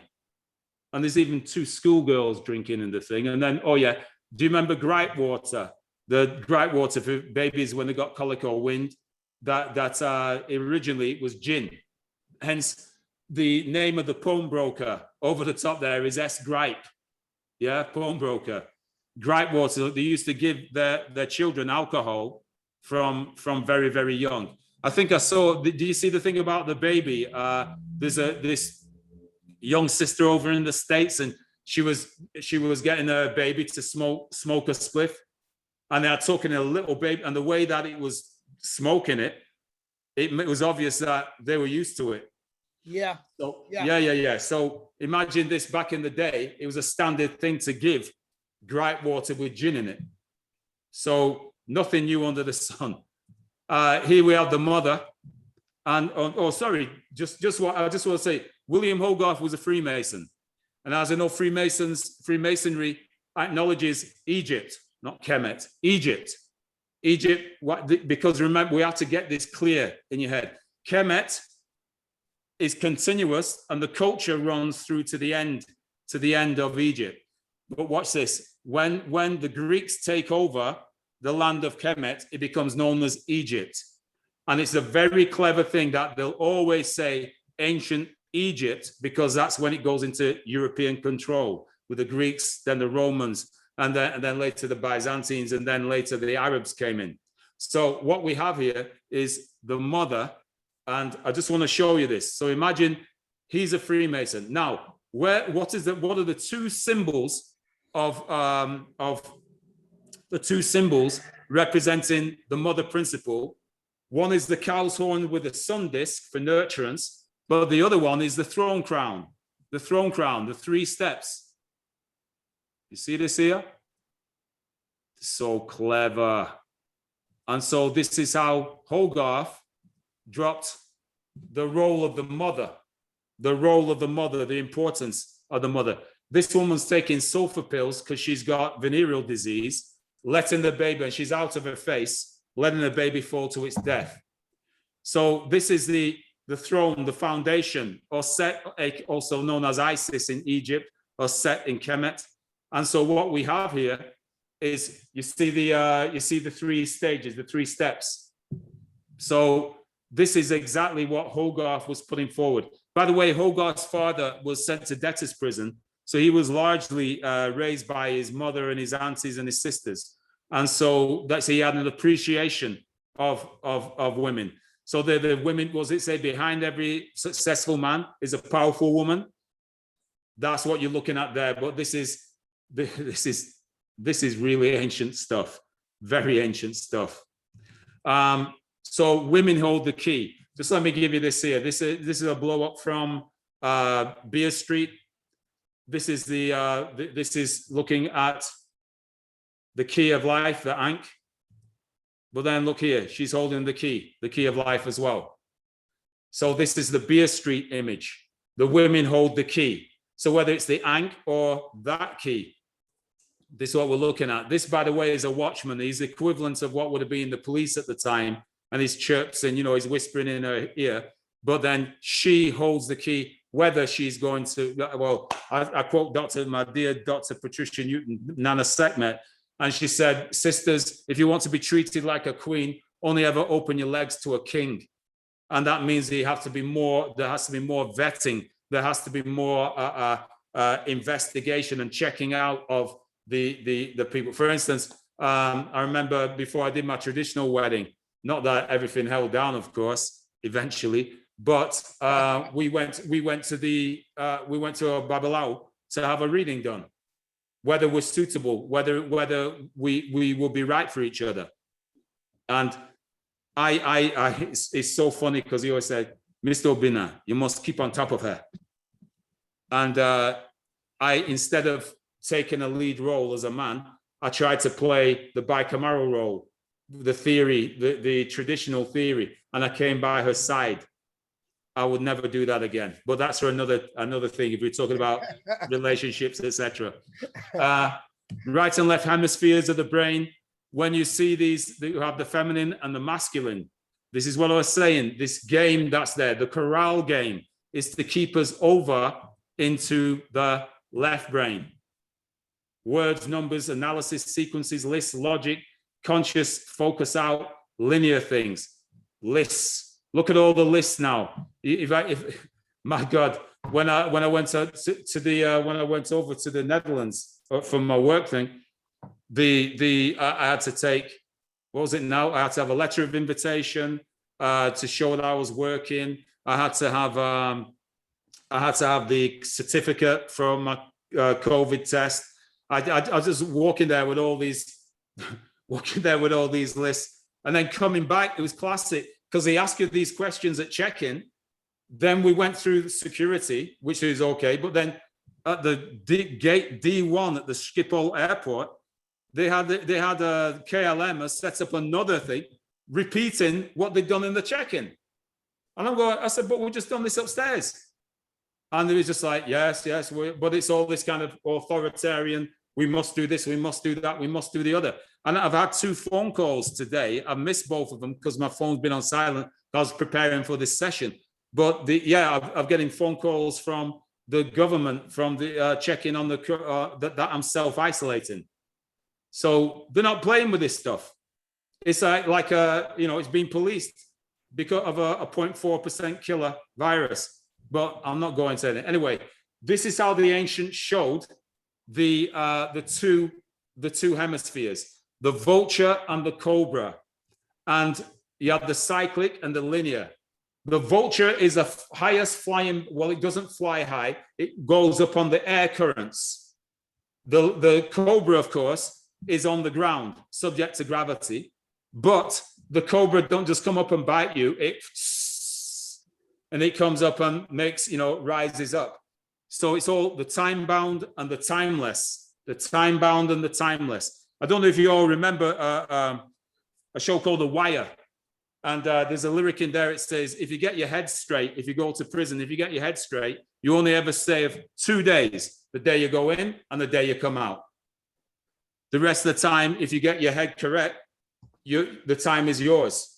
And there's even two schoolgirls drinking in the thing. And then, oh yeah, do you remember gripe water? The gripe water for babies when they got colic or wind, that originally was gin. Hence, the name of the pawnbroker over the top there is S. Gripe. Yeah, pawnbroker. Gripe water, they used to give their children alcohol from very, very young. I think I saw, do you see the thing about the baby? There's this young sister over in the States, and she was getting her baby to smoke a spliff, and they're talking a little baby, and the way that it was smoking it was obvious that they were used to it. Yeah. So yeah. So imagine this back in the day, it was a standard thing to give gripe water with gin in it. So nothing new under the sun. Here we have the mother, and just what I just want to say. William Hogarth was a Freemason. And as I know, Freemasonry acknowledges Egypt, not Kemet, Egypt, because remember, we have to get this clear in your head. Kemet is continuous and the culture runs through to the end of Egypt. But watch this, when the Greeks take over the land of Kemet, it becomes known as Egypt. And it's a very clever thing that they'll always say ancient Egypt, because that's when it goes into European control with the Greeks, then the Romans, and then later the Byzantines, and then later the Arabs came in. So what we have here is the mother, and I just want to show you this. So imagine he's a Freemason. Now, what are the two symbols of the two symbols representing the mother principle? One is the cow's horn with the sun disk for nurturance, but the other one is the throne crown, the 3 steps. You see this here? So clever. And so this is how Hogarth dropped the role of the mother, the importance of the mother. This woman's taking sulfur pills because she's got venereal disease, letting the baby, and she's out of her face, letting the baby fall to its death. So this is the throne, the foundation, or Set, also known as Isis in Egypt, or Set in Kemet. And so what we have here is, you see the 3 stages, the 3 steps. So this is exactly what Hogarth was putting forward. By the way, Hogarth's father was sent to debtor's prison, so he was largely raised by his mother and his aunties and his sisters. And so he had an appreciation of women. So the women, was it say, behind every successful man is a powerful woman? That's what you're looking at there. But this is This is really ancient stuff, very ancient stuff. So women hold the key. Just let me give you this here. This is a blow up from Beer Street. This is this is looking at the key of life, the Ankh. But then look here, she's holding the key of life as well. So this is the Beer Street image. The women hold the key. So whether it's the Ankh or that key, this is what we're looking at. This, by the way, is a watchman. He's the equivalent of what would have been the police at the time. And he's chirping, you know, he's whispering in her ear. But then she holds the key, whether she's going to, well, I quote my dear Dr. Patricia Newton, Nana Sekhmet, and she said, sisters, if you want to be treated like a queen, only ever open your legs to a king. And that means there has to be more vetting. There has to be more investigation and checking out of the people. For instance, I remember before I did my traditional wedding, not that everything held down, of course, eventually, but we went to a Babylao to have a reading done, whether we're suitable, whether we will be right for each other. And it's so funny because he always said, Mr. Obinna, you must keep on top of her. And instead of taking a lead role as a man, I tried to play the bicameral role, the theory, the traditional theory, and I came by her side. I would never do that again. But that's for another thing. If we're talking about relationships, etc. Right and left hemispheres of the brain. When you see these, you have the feminine and the masculine. This is what I was saying. This game that's there, the corral game, is to keep us over into the left brain. Words, numbers, analysis, sequences, lists, logic, conscious, focus out, linear things, lists. Look at all the lists now. My God, when I went over to the Netherlands for my work thing, I had to take, what was it now? I had to have a letter of invitation to show that I was working. I had to have the certificate from my COVID test. I was just walking there with all these lists, and then coming back, it was classic because they ask you these questions at check-in. Then we went through security, which is okay, but then at the gate D1 at the Schiphol airport, they had a KLM has set up another thing, repeating what they'd done in the check-in. And I said, but we've just done this upstairs. And they was just like, yes, but it's all this kind of authoritarian, we must do this, we must do that, we must do the other. And I've had 2 phone calls today. I've missed both of them because my phone's been on silent. I was preparing for this session. But I'm getting phone calls from the government, from the checking on that I'm self-isolating. So they're not playing with this stuff. It's like it's being policed because of a 0.4% killer virus. But I'm not going to it. Anyway, this is how the ancients showed the two hemispheres, the vulture and the cobra. And you have the cyclic and the linear. The vulture is the highest flying, well, it doesn't fly high. It goes up on the air currents. The cobra, of course, is on the ground, subject to gravity. But the cobra don't just come up and bite you. And it comes up and makes, rises up. So it's all the time-bound and the timeless. The time-bound and the timeless. I don't know if you all remember a show called The Wire. And there's a lyric in there. It says, if you get your head straight, if you go to prison, if you get your head straight, you only ever save 2 days, the day you go in and the day you come out. The rest of the time, if you get your head correct, the time is yours.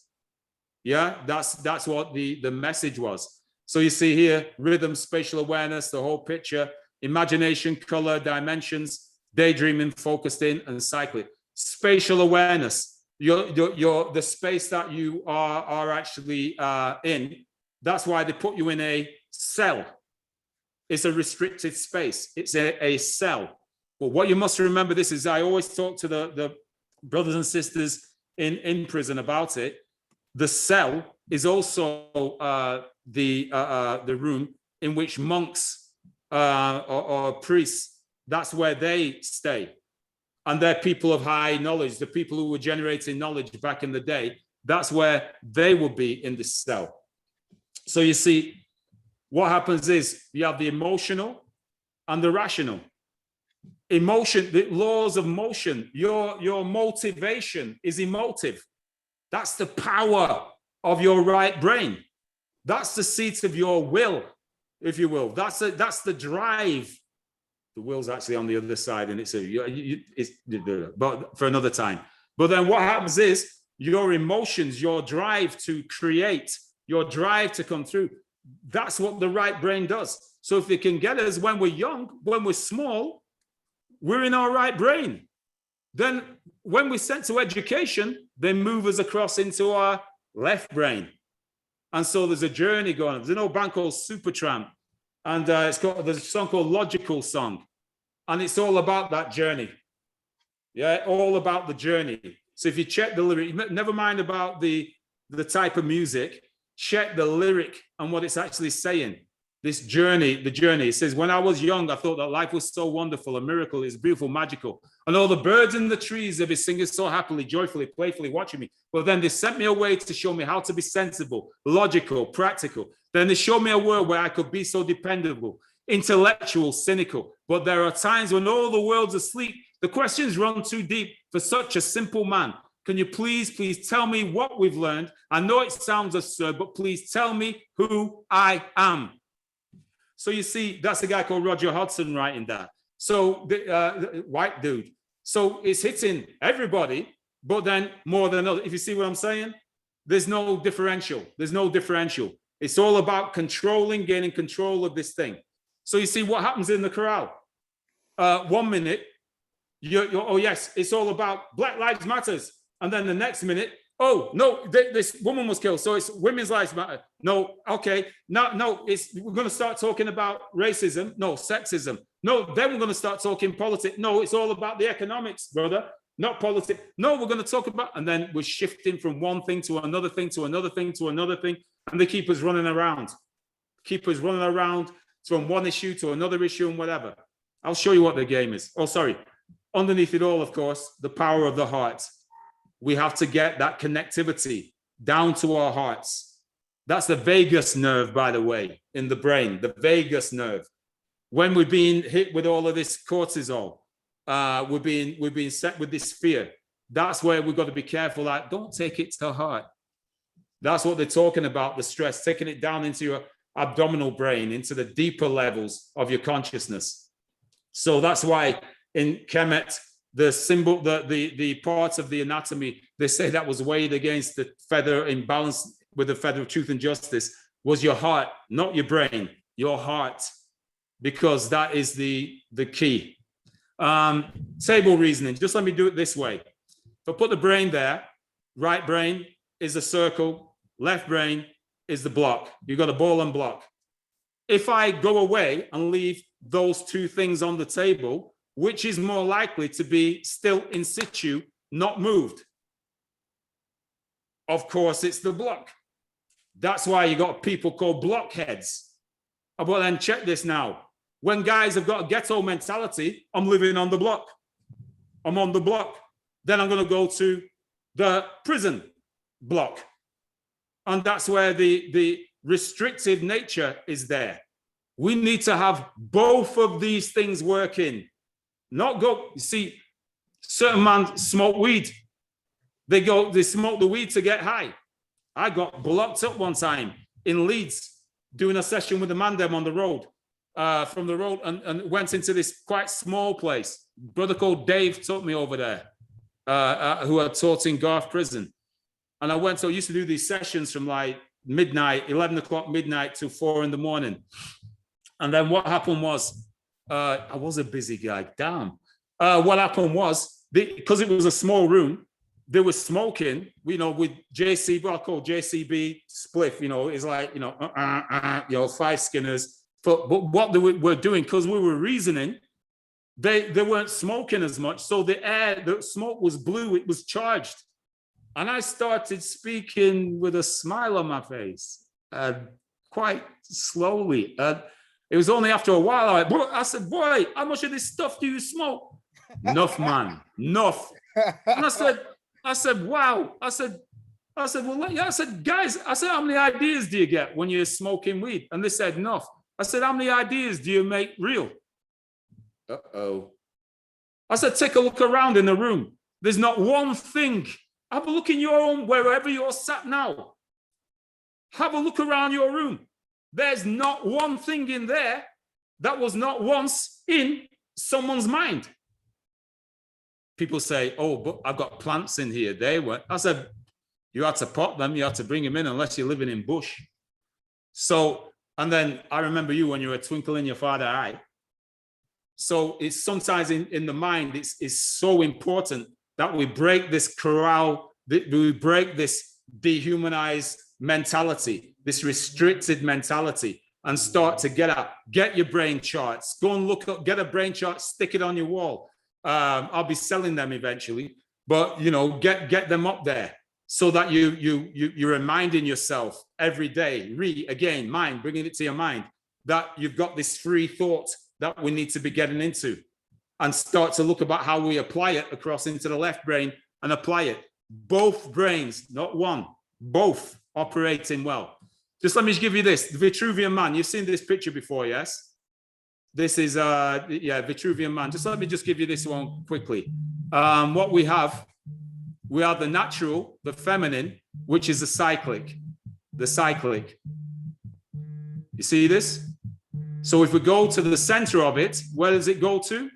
Yeah, that's what the message was. So you see here, rhythm, spatial awareness, the whole picture, imagination, color, dimensions, daydreaming, focused in, and cycling. Spatial awareness. The space that you are actually in, that's why they put you in a cell. It's a restricted space. It's a cell. But what you must remember, this is, I always talk to the brothers and sisters in prison about it. The cell is also the room in which monks or priests, that's where they stay. and they're people of high knowledge, the people who were generating knowledge back in the day, that's where they will be in this cell. So you see, what happens is you have the emotional and the rational. Emotion, the laws of motion, your motivation is emotive. That's the power of your right brain. That's the seat of your will, if you will. That's the drive. The will's actually on the other side, and it's but for another time. But then what happens is your emotions, your drive to create, your drive to come through, that's what the right brain does. So if it can get us when we're young, when we're small, we're in our right brain. Then when we're sent to education, they move us across into our left brain. And so there's a journey going on. There's an old band called Supertramp, and there's a song called Logical Song. And it's all about that journey. Yeah, all about the journey. So if you check the lyric, never mind about the type of music, check the lyric and what it's actually saying. This journey, the journey. It says, when I was young, I thought that life was so wonderful, a miracle, it's beautiful, magical. And all the birds in the trees, they'd be singing so happily, joyfully, playfully, watching me. But then they sent me away to show me how to be sensible, logical, practical. Then they showed me a world where I could be so dependable, intellectual, cynical. But there are times when all the world's asleep. The questions run too deep for such a simple man. Can you please tell me what we've learned? I know it sounds absurd, but please tell me who I am. So you see, that's a guy called Roger Hodgson writing that. So the white dude. So it's hitting everybody, but then more than others. If you see what I'm saying, there's no differential. There's no differential. It's all about controlling, gaining control of this thing. So you see what happens in the corral. 1 minute, oh yes, it's all about Black Lives Matters. And then the next minute, oh no, this woman was killed, so it's women's lives matter. No, okay, no, we're going to start talking about racism. No, sexism. No, then we're going to start talking politics. No, it's all about the economics, brother, not politics. No, we're going to talk about, and then we're shifting from one thing to another thing to another thing to another thing, and they keep us running around. Keep us running around from one issue to another issue and whatever. I'll show you what the game is. Oh, sorry. Underneath it all, of course, the power of the heart. We have to get that connectivity down to our hearts. That's the vagus nerve, by the way, in the brain, the vagus nerve. When we're being hit with all of this cortisol, we're being set with this fear. That's where we've got to be careful that don't take it to heart. That's what they're talking about, the stress, taking it down into your abdominal brain, into the deeper levels of your consciousness. So that's why in Kemet, the symbol, the parts of the anatomy, they say that was weighed against the feather in balance with the feather of truth and justice was your heart, not your brain, your heart, because that is the key. Table reasoning, just let me do it this way. If I put the brain there, right brain is a circle, left brain is the block. You've got a ball and block. If I go away and leave those two things on the table, which is more likely to be still in situ, not moved? Of course, it's the block. That's why you got people called blockheads. But then check this now. When guys have got a ghetto mentality, I'm living on the block. I'm on the block. Then I'm going to go to the prison block. And that's where the restrictive nature is there. We need to have both of these things working. Not go, you see, certain man smoke weed. They smoke the weed to get high. I got blocked up one time in Leeds doing a session with the man them on the road, from the road, and went into this quite small place. A brother called Dave took me over there, who had taught in Garth Prison. And I used to do these sessions from like midnight, 11 o'clock midnight to 4 in the morning. And then what happened was, I was a busy guy, damn. What happened was, because it was a small room, they were smoking, with JCB, what I call JCB spliff, it's like, 5 Skinners. But what they were doing, because we were reasoning, they weren't smoking as much. So the smoke was blue, it was charged. And I started speaking with a smile on my face, quite slowly. It was only after a while I said, boy, how much of this stuff do you smoke? Enough, man. Enough. And I said, wow. I said, well, yeah. I said, guys, I said, how many ideas do you get when you're smoking weed? And they said, enough. I said, how many ideas do you make real? Uh-oh. I said, take a look around in the room. There's not one thing. Have a look in your own, wherever you're sat now. Have a look around your room. There's not one thing in there that was not once in someone's mind. People say, oh, but I've got plants in here. They were. I said, you had to pot them. You had to bring them in unless you're living in bush. So, and then I remember you when you were a twinkle in your father's eye. So it's sometimes in the mind, it's so important that we break this corral, that we break this dehumanized mentality, this restricted mentality, and start to get your brain charts. Go and look up, get a brain chart, stick it on your wall. I'll be selling them eventually, but get them up there so that you're reminding yourself every day, mind, bringing it to your mind, that you've got this free thought that we need to be getting into, and start to look about how we apply it across into the left brain and apply it. Both brains, not one, both operating well. Just let me give you this, the Vitruvian Man. You've seen this picture before, yes? This is, Vitruvian Man. Just let me just give you this one quickly. What we have the natural, the feminine, which is the cyclic. You see this? So if we go to the center of it, where does it go to?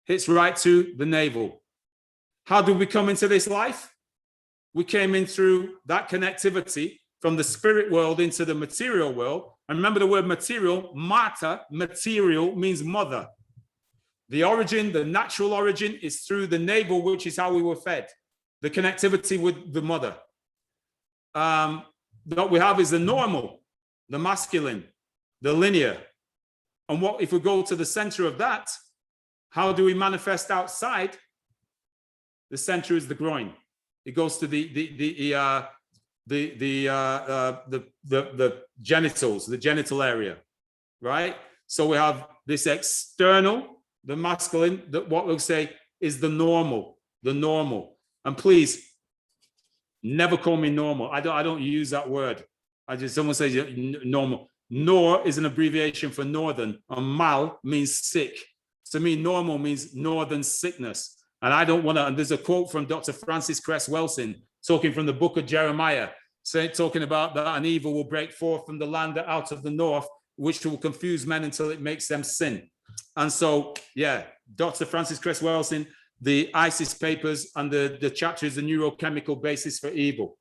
It's right to the navel. How did we come into this life? We came in through that connectivity from the spirit world into the material world. And remember the word material, mater, material means mother. The origin, the natural origin is through the navel, which is how we were fed. The connectivity with the mother. What we have is the normal, the masculine, the linear. And what if we go to the center of that, how do we manifest outside? The center is the groin. It goes to the genitals, the genital area, right? So we have this external, the masculine, that what we'll say is the normal. And please, never call me normal. I don't use that word. Someone says normal. Nor is an abbreviation for northern, and mal means sick. To me, normal means northern sickness. And I don't want to, and there's a quote from Dr. Francis Cress Welsing, talking from the book of Jeremiah, talking about that an evil will break forth from the land out of the north, which will confuse men until it makes them sin. And so, Dr. Francis Cress Welsing, the ISIS papers, and the chapter is the neurochemical basis for evil.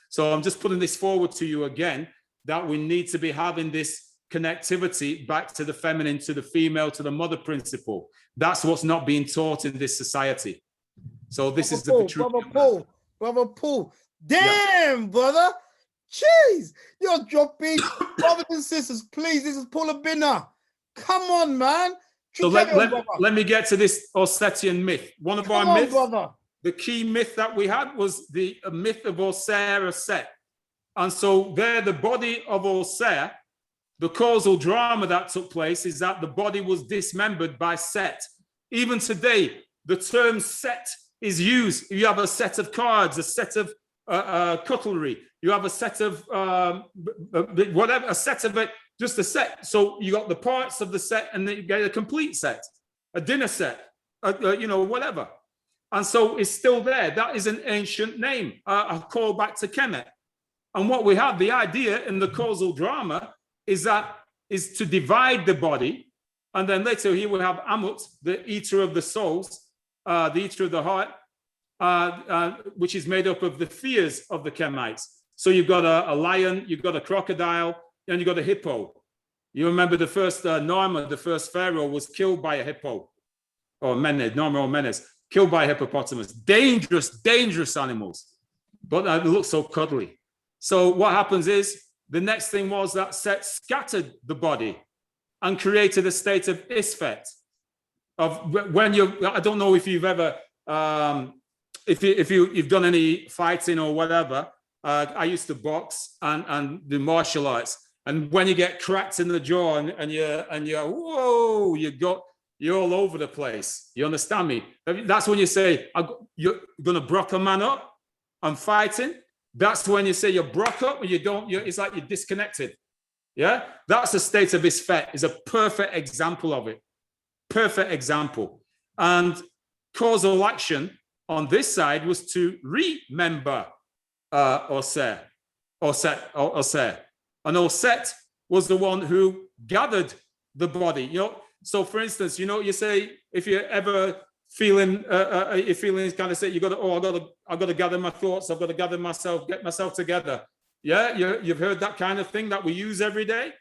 So I'm just putting this forward to you again, that we need to be having this connectivity back to the feminine, to the female, to the mother principle. That's what's not being taught in this society. So this is the truth. Brother Paul. Damn, brother. Jeez, you're dropping. Brothers and sisters, please, this is Paul Obinna. Come on, man. So let me get to this Ossetian myth. One of our myths, brother. The key myth that we had was the myth of Osir Set. And so there, the body of Osir, the causal drama that took place is that the body was dismembered by Set. Even today, the term Set is used. You have a set of cards, a set of cutlery. You have a set of whatever, a set of it, just a set. So you got the parts of the set, and then you get a complete set, a dinner set, whatever. And so it's still there. That is an ancient name, a call back to Kemet. And what we have, the idea in the causal drama is to divide the body. And then later here we have Amut, the eater of the souls, the eater of the heart, which is made up of the fears of the Kemites. So you've got a lion, you've got a crocodile, and you've got a hippo. You remember the first Norma, the first pharaoh, was killed by a hippo, or Menes, Norma or Menes, killed by a hippopotamus. Dangerous animals, but it looks so cuddly. So what happens is, the next thing was that Set scattered the body and created a state of Isfet. Of when I don't know if you've ever, if you've done any fighting or whatever. I used to box and do martial arts. And when you get cracked in the jaw and you're whoa, you're all over the place. You understand me? That's when you say, you're going to brock a man up. I'm fighting. That's when you say you're brock up and it's like you're disconnected. Yeah, that's a state of Isfet. Is a perfect example of it. Perfect example. And causal action on this side was to remember Oseh. And Oseh was the one who gathered the body. So for instance, you say if you're ever feeling, you're feeling kind of say I got to gather my thoughts. I've got to gather myself, get myself together. Yeah, you've heard that kind of thing that we use every day.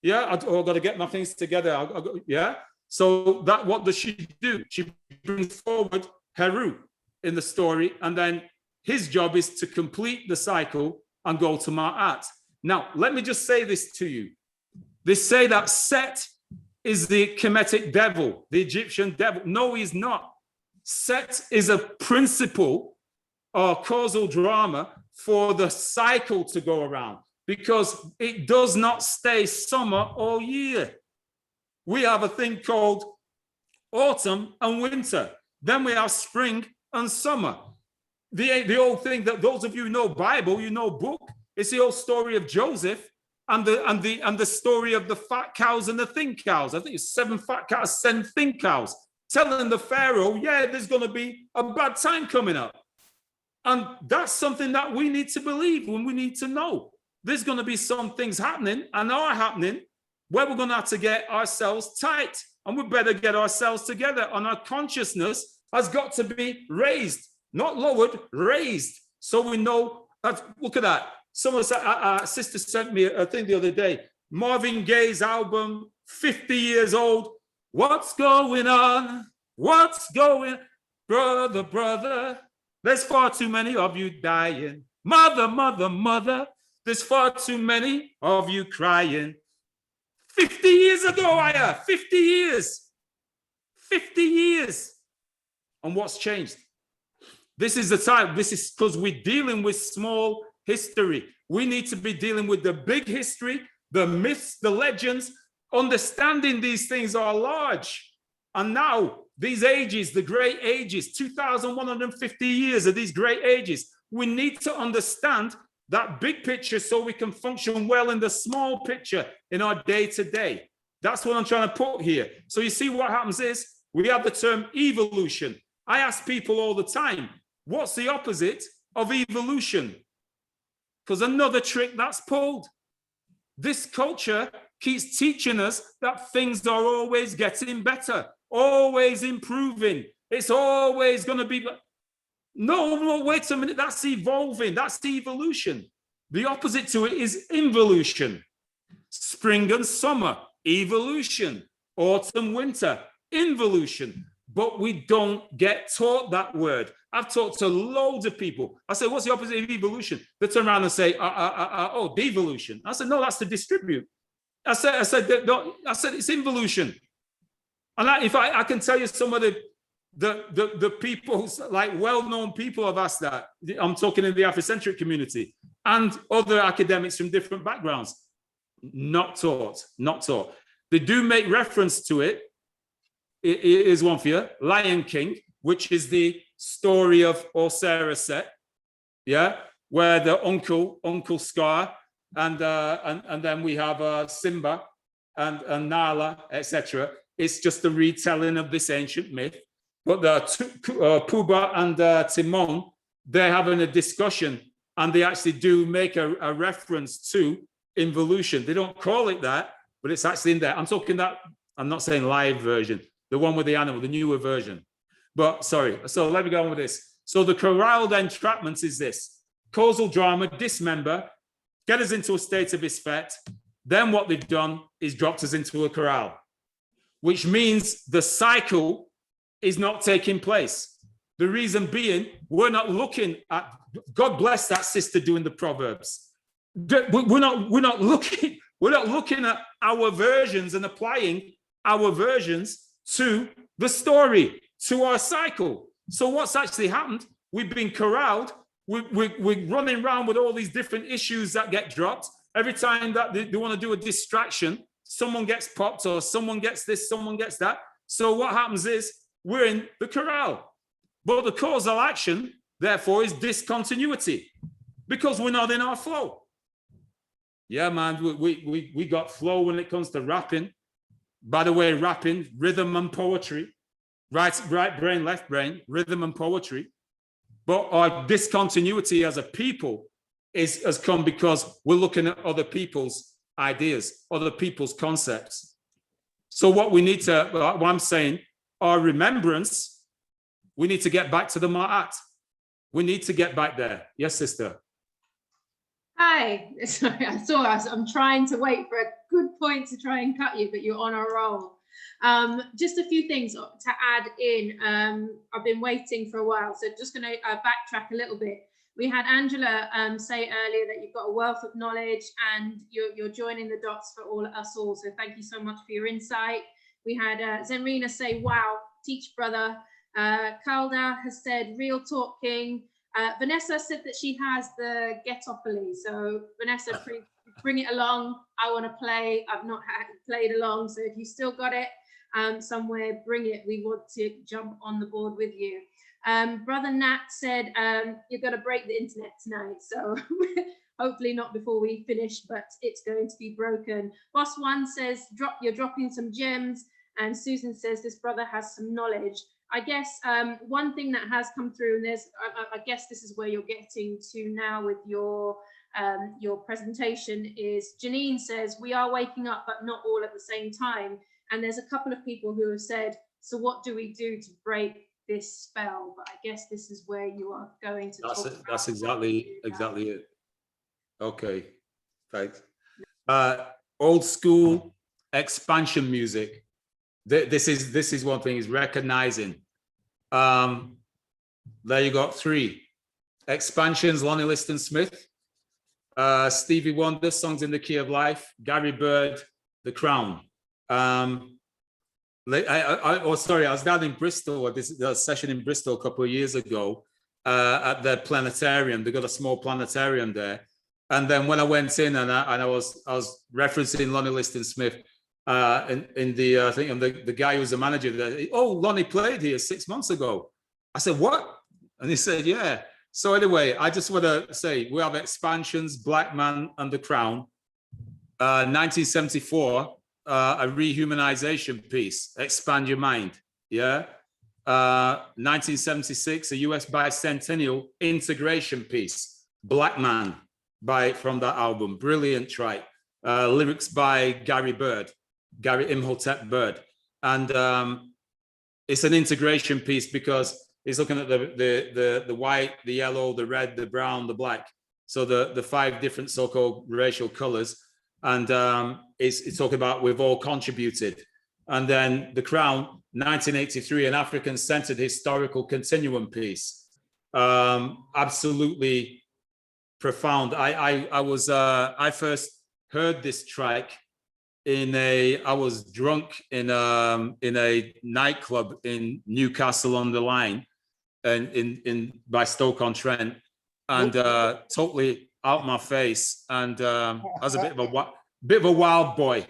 Yeah, I've got to get my things together. Yeah. So what does she do? She brings forward Heru in the story, and then his job is to complete the cycle and go to Ma'at. Now, let me just say this to you. They say that Set is the Kemetic devil, the Egyptian devil. No, he's not. Set is a principle or causal drama for the cycle to go around, because it does not stay summer all year. We have a thing called autumn and winter. Then we have spring and summer. The old thing that those of you who know Bible, you know book, it's the old story of Joseph and the story of the fat cows and the thin cows. I think it's 7 fat cows, 7 thin cows, telling the Pharaoh, yeah, there's going to be a bad time coming up. And that's something that we need to believe, when we need to know. There's going to be some things happening and are happening where we're going to have to get ourselves tight, and we better get ourselves together. And our consciousness has got to be raised, not lowered, raised. So we know that, look at that. Someone said, a sister sent me a thing the other day, Marvin Gaye's album, 50 years old. What's going on? What's going, brother? There's far too many of you dying. Mother, there's far too many of you crying. 50 years ago, Aya, 50 years. 50 years. And what's changed? This is the time. This is because we're dealing with small history. We need to be dealing with the big history, the myths, the legends. Understanding these things are large. And now, these ages, the great ages, 2,150 years of these great ages, we need to understand that big picture so we can function well in the small picture in our day-to-day. That's what I'm trying to put here. So you see what happens is, we have the term evolution. I ask people all the time, what's the opposite of evolution? Because another trick that's pulled. This culture keeps teaching us that things are always getting better, always improving. It's always going to be. No, wait a minute. That's evolving. That's evolution. The opposite to it is involution. Spring and summer, evolution. Autumn, winter, involution. But we don't get taught that word. I've talked to loads of people. I say, what's the opposite of evolution? They turn around and say, devolution. I said, no, that's to distribute. I said, it's involution. And I can tell you some of the people, like well-known people have asked that. I'm talking in the Afrocentric community and other academics from different backgrounds. Not taught. They do make reference to it. Here's one for you, Lion King, which is the story of Osera Set, yeah, where the Uncle Scar, and then we have Simba and Nala, etc. It's just a retelling of this ancient myth. But Pumbaa and Timon, they're having a discussion, and they actually do make a reference to involution. They don't call it that, but it's actually in there. I'm not saying live version. The one with the animal, the newer version. But sorry, so let me go on with this. So the corralled entrapment is this. Causal drama, dismember, get us into a state of Isfet. Then what they've done is dropped us into a corral, which means the cycle is not taking place. The reason being, we're not looking at, God bless that sister doing the Proverbs. We're not looking at our versions and applying our versions to the story, to our cycle. So what's actually happened? We've been corralled. We're running around with all these different issues that get dropped. Every time that they want to do a distraction, someone gets popped or someone gets this, someone gets that. So what happens is we're in the corral. But the causal action, therefore, is discontinuity because we're not in our flow. Yeah, man, we got flow when it comes to rapping. By the way, rapping, rhythm and poetry, right brain, left brain, rhythm and poetry. But our discontinuity as a people has come because we're looking at other people's ideas, other people's concepts. So what we need to, what I'm saying, our remembrance, we need to get back to the Ma'at. We need to get back there. Yes, sister. Hi. Sorry, I saw us. I'm trying to wait for a good point to try and cut you, but you're on a roll. Just a few things to add in. I've been waiting for a while, so just going to backtrack a little bit. We had Angela say earlier that you've got a wealth of knowledge and you're joining the dots for us all. So thank you so much for your insight. We had Zenrina say, wow, teach brother. Calda has said, real talk king. Vanessa said that she has the Getopoly. So Vanessa, bring it along. I want to play. I've not played along. So if you still got it somewhere, bring it. We want to jump on the board with you. Brother Nat said, you're going to break the internet tonight. So hopefully not before we finish, but it's going to be broken. Boss One says, you're dropping some gems. And Susan says, this brother has some knowledge. I guess one thing that has come through, and there's, I guess this is where you're getting to now with your presentation, is Janine says, we are waking up, but not all at the same time. And there's a couple of people who have said, so what do we do to break this spell? But I guess this is where you are going to talk about. That's exactly it. Okay, thanks. Old school expansion music. This is one thing, is recognizing. There you got 3 expansions: Lonnie Liston Smith, Stevie Wonder, Songs in the Key of Life, Gary Bird, The Crown. I was down in Bristol at this session in Bristol a couple of years ago at the planetarium. They got a small planetarium there, and then when I went in and I was referencing Lonnie Liston Smith. In the I think the guy who was the manager there, oh, Lonnie played here 6 months ago. I said, what? And he said, yeah. So anyway, I just want to say we have expansions, Black Man and the Crown, 1974, a rehumanization piece, Expand Your Mind. Yeah. 1976, a US bicentennial integration piece, Black Man, from that album, brilliant track. Lyrics by Gary Imhotep Bird, and it's an integration piece because he's looking at the white, the yellow, the red, the brown, the black, so the 5 different so-called racial colors, and it's talking about we've all contributed. And then The Crown, 1983, an African-centered historical continuum piece, absolutely profound. I first heard this track I was drunk in a nightclub in Newcastle on the Line, and by Stoke-on-Trent, and totally out my face, and I was a bit of a wild boy.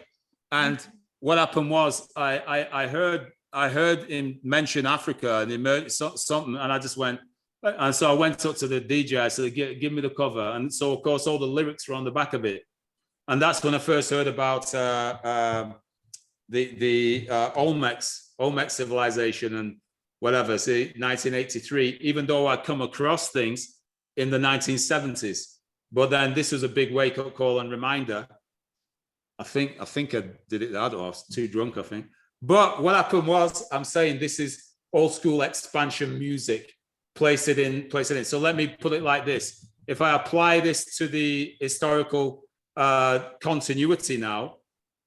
And what happened was I heard him mention Africa and something, and I just went, and so I went up to the DJ. I said, give me the cover, and so of course all the lyrics were on the back of it. And that's when I first heard about the Olmec civilization and whatever. See, 1983. Even though I'd come across things in the 1970s, but then this was a big wake-up call and reminder. I think I did it. I was too drunk, I think. But what happened was, I'm saying this is old school expansion music. Place it in. So let me put it like this: if I apply this to the historical continuity now,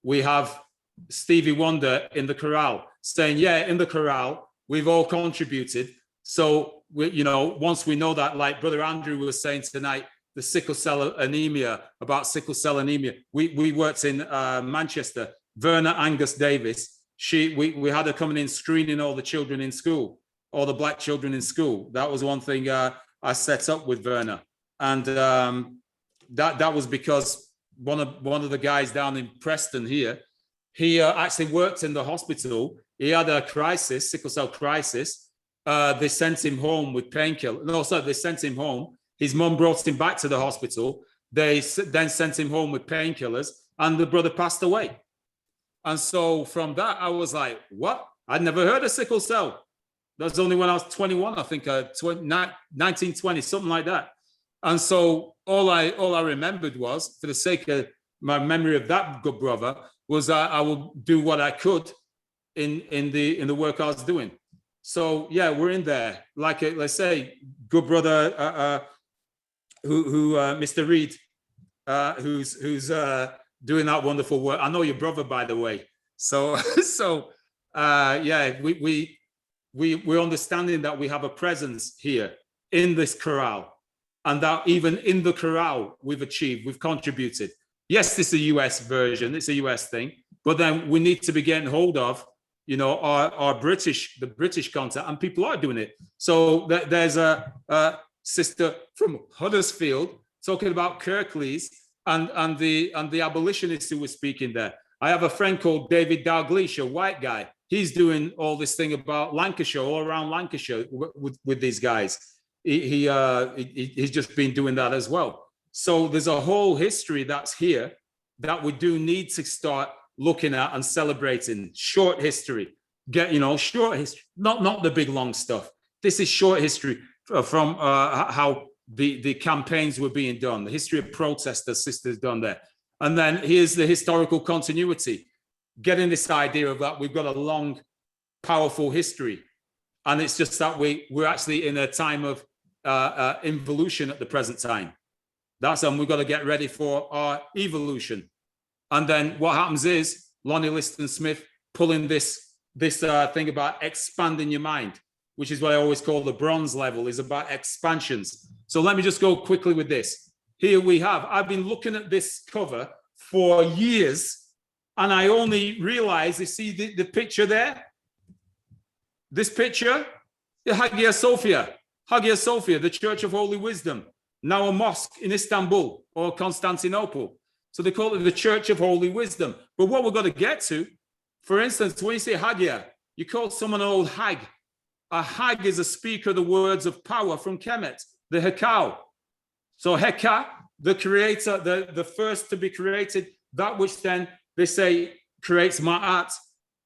we have Stevie Wonder in the Chorale saying, yeah, in the Chorale, we've all contributed. So, once we know that, like Brother Andrew was saying tonight, the sickle cell anemia, we worked in Manchester. Verna Angus Davis, we had her coming in screening all the children in school, all the black children in school. That was one thing I set up with Verna. And that was because one of the guys down in Preston here, he actually worked in the hospital. He had a crisis, sickle cell crisis. They sent him home with painkillers. No, sorry, they sent him home. His mum brought him back to the hospital. They then sent him home with painkillers, and the brother passed away. And so from that, I was like, what? I'd never heard of sickle cell. That was only when I was 21, I think, 1920, something like that. And so all I remembered was, for the sake of my memory of that good brother, was I will do what I could in the work I was doing. So yeah, we're in there. Like let's say, good brother Mr. Reed, who's doing that wonderful work. I know your brother, by the way. So yeah, we're understanding that we have a presence here in this corral, and that even in the corral we've contributed. Yes, this is a US version, it's a US thing, but then we need to be getting hold of, you know, the British content, and people are doing it. So there's a sister from Huddersfield talking about Kirklees and the abolitionists who were speaking there. I have a friend called David Dalgleish, a white guy. He's doing all this thing about Lancashire, all around Lancashire with these guys. He's just been doing that as well. So there's a whole history that's here that we do need to start looking at and celebrating. Short history, short history, not the big long stuff. This is short history from how the campaigns were being done, the history of protest that sisters done there. And then here's the historical continuity, getting this idea of that we've got a long, powerful history. And it's just that we're actually in a time of involution at the present time. That's when we've got to get ready for our evolution. And then what happens is Lonnie Liston Smith pulling this thing about expanding your mind, which is what I always call the bronze level, is about expansions. So let me just go quickly with this. Here we have, I've been looking at this cover for years, and I only realized, you see the picture there? This picture, Hagia Sophia, the Church of Holy Wisdom, now a mosque in Istanbul or Constantinople. So they call it the Church of Holy Wisdom. But what we're going to get to, for instance, when you say Hagia, you call someone an old hag. A hag is a speaker of the words of power from Kemet, the Hekau. So Heka, the creator, the first to be created, that which then they say creates Ma'at.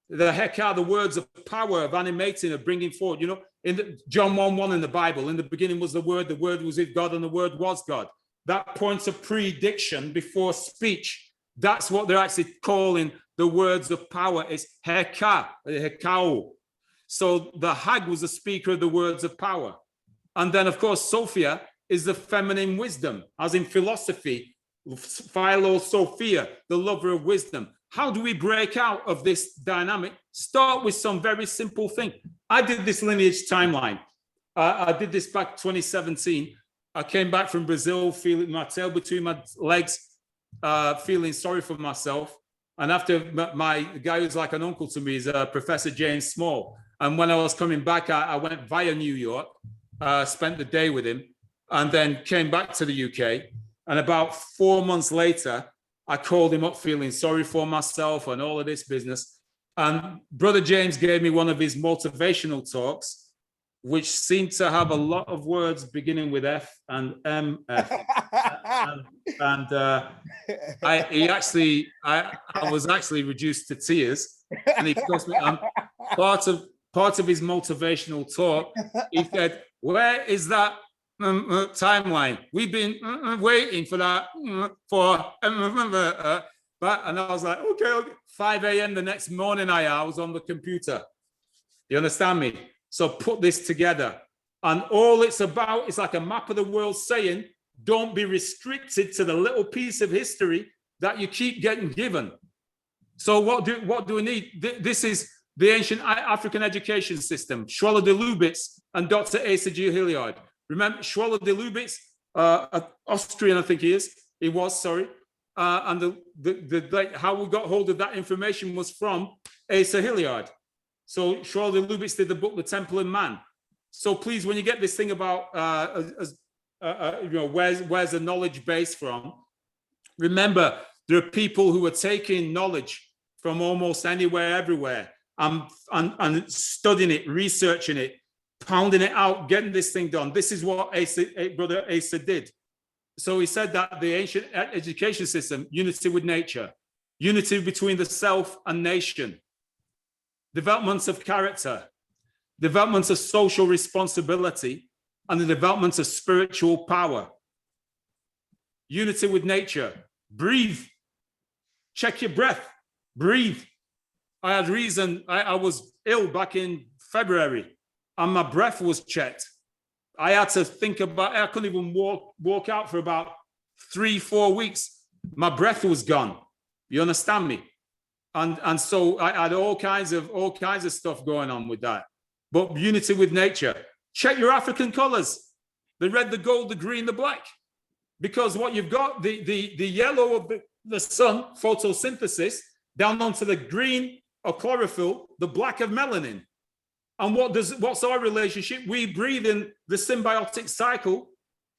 The Heka, the words of power, of animating, of bringing forward. You know, in John 1:1 in the Bible, in the beginning was the Word was with God, and the Word was God. That points of prediction before speech. That's what they're actually calling the words of power, is Heka, Hekau. So the hag was the speaker of the words of power. And then, of course, Sophia is the feminine wisdom, as in philosophy, Philosophia, the lover of wisdom. How do we break out of this dynamic? Start with some very simple thing. I did this lineage timeline. I did this back 2017. I came back from Brazil, feeling my tail between my legs, feeling sorry for myself. And after my guy who's like an uncle to me is Professor James Small. And when I was coming back, I went via New York, spent the day with him, and then came back to the UK. And about 4 months later, I called him up feeling sorry for myself and all of this business. And Brother James gave me one of his motivational talks, which seemed to have a lot of words beginning with F and M. I was actually reduced to tears. And he told me, part of his motivational talk, he said, "Where is that timeline? We've been waiting for that and I was like, okay. 5 a.m. the next morning, I was on the computer. You understand me? So put this together, and all it's about is like a map of the world saying, don't be restricted to the little piece of history that you keep getting given. So what do we need? This is the ancient African education system. Schwaller de Lubitz and Dr. Asa G. Hilliard. Remember, Schwaller de Lubitz, Austrian, I think he was, sorry. And how we got hold of that information was from Asa Hilliard. So Schwaller de Lubitz did the book, The Temple in Man. So please, when you get this thing about, where's the knowledge base from? Remember, there are people who are taking knowledge from almost anywhere, everywhere. I'm studying it, researching it, pounding it out, getting this thing done. This is what Brother Asa did. So he said that the ancient education system, unity with nature, unity between the self and nation, developments of character, developments of social responsibility, and the development of spiritual power. Unity with nature. Breathe. Check your breath. Breathe. I had reason, I was ill back in February, and my breath was checked. I had to think about, I couldn't even walk out for about 3-4 weeks. My breath was gone. You understand me? And so I had all kinds of stuff going on with that. But unity with nature. Check your African colors: the red, the gold, the green, the black. Because what you've got, the yellow of the sun, photosynthesis, down onto the green of chlorophyll, the black of melanin. And what's our relationship? We breathe in the symbiotic cycle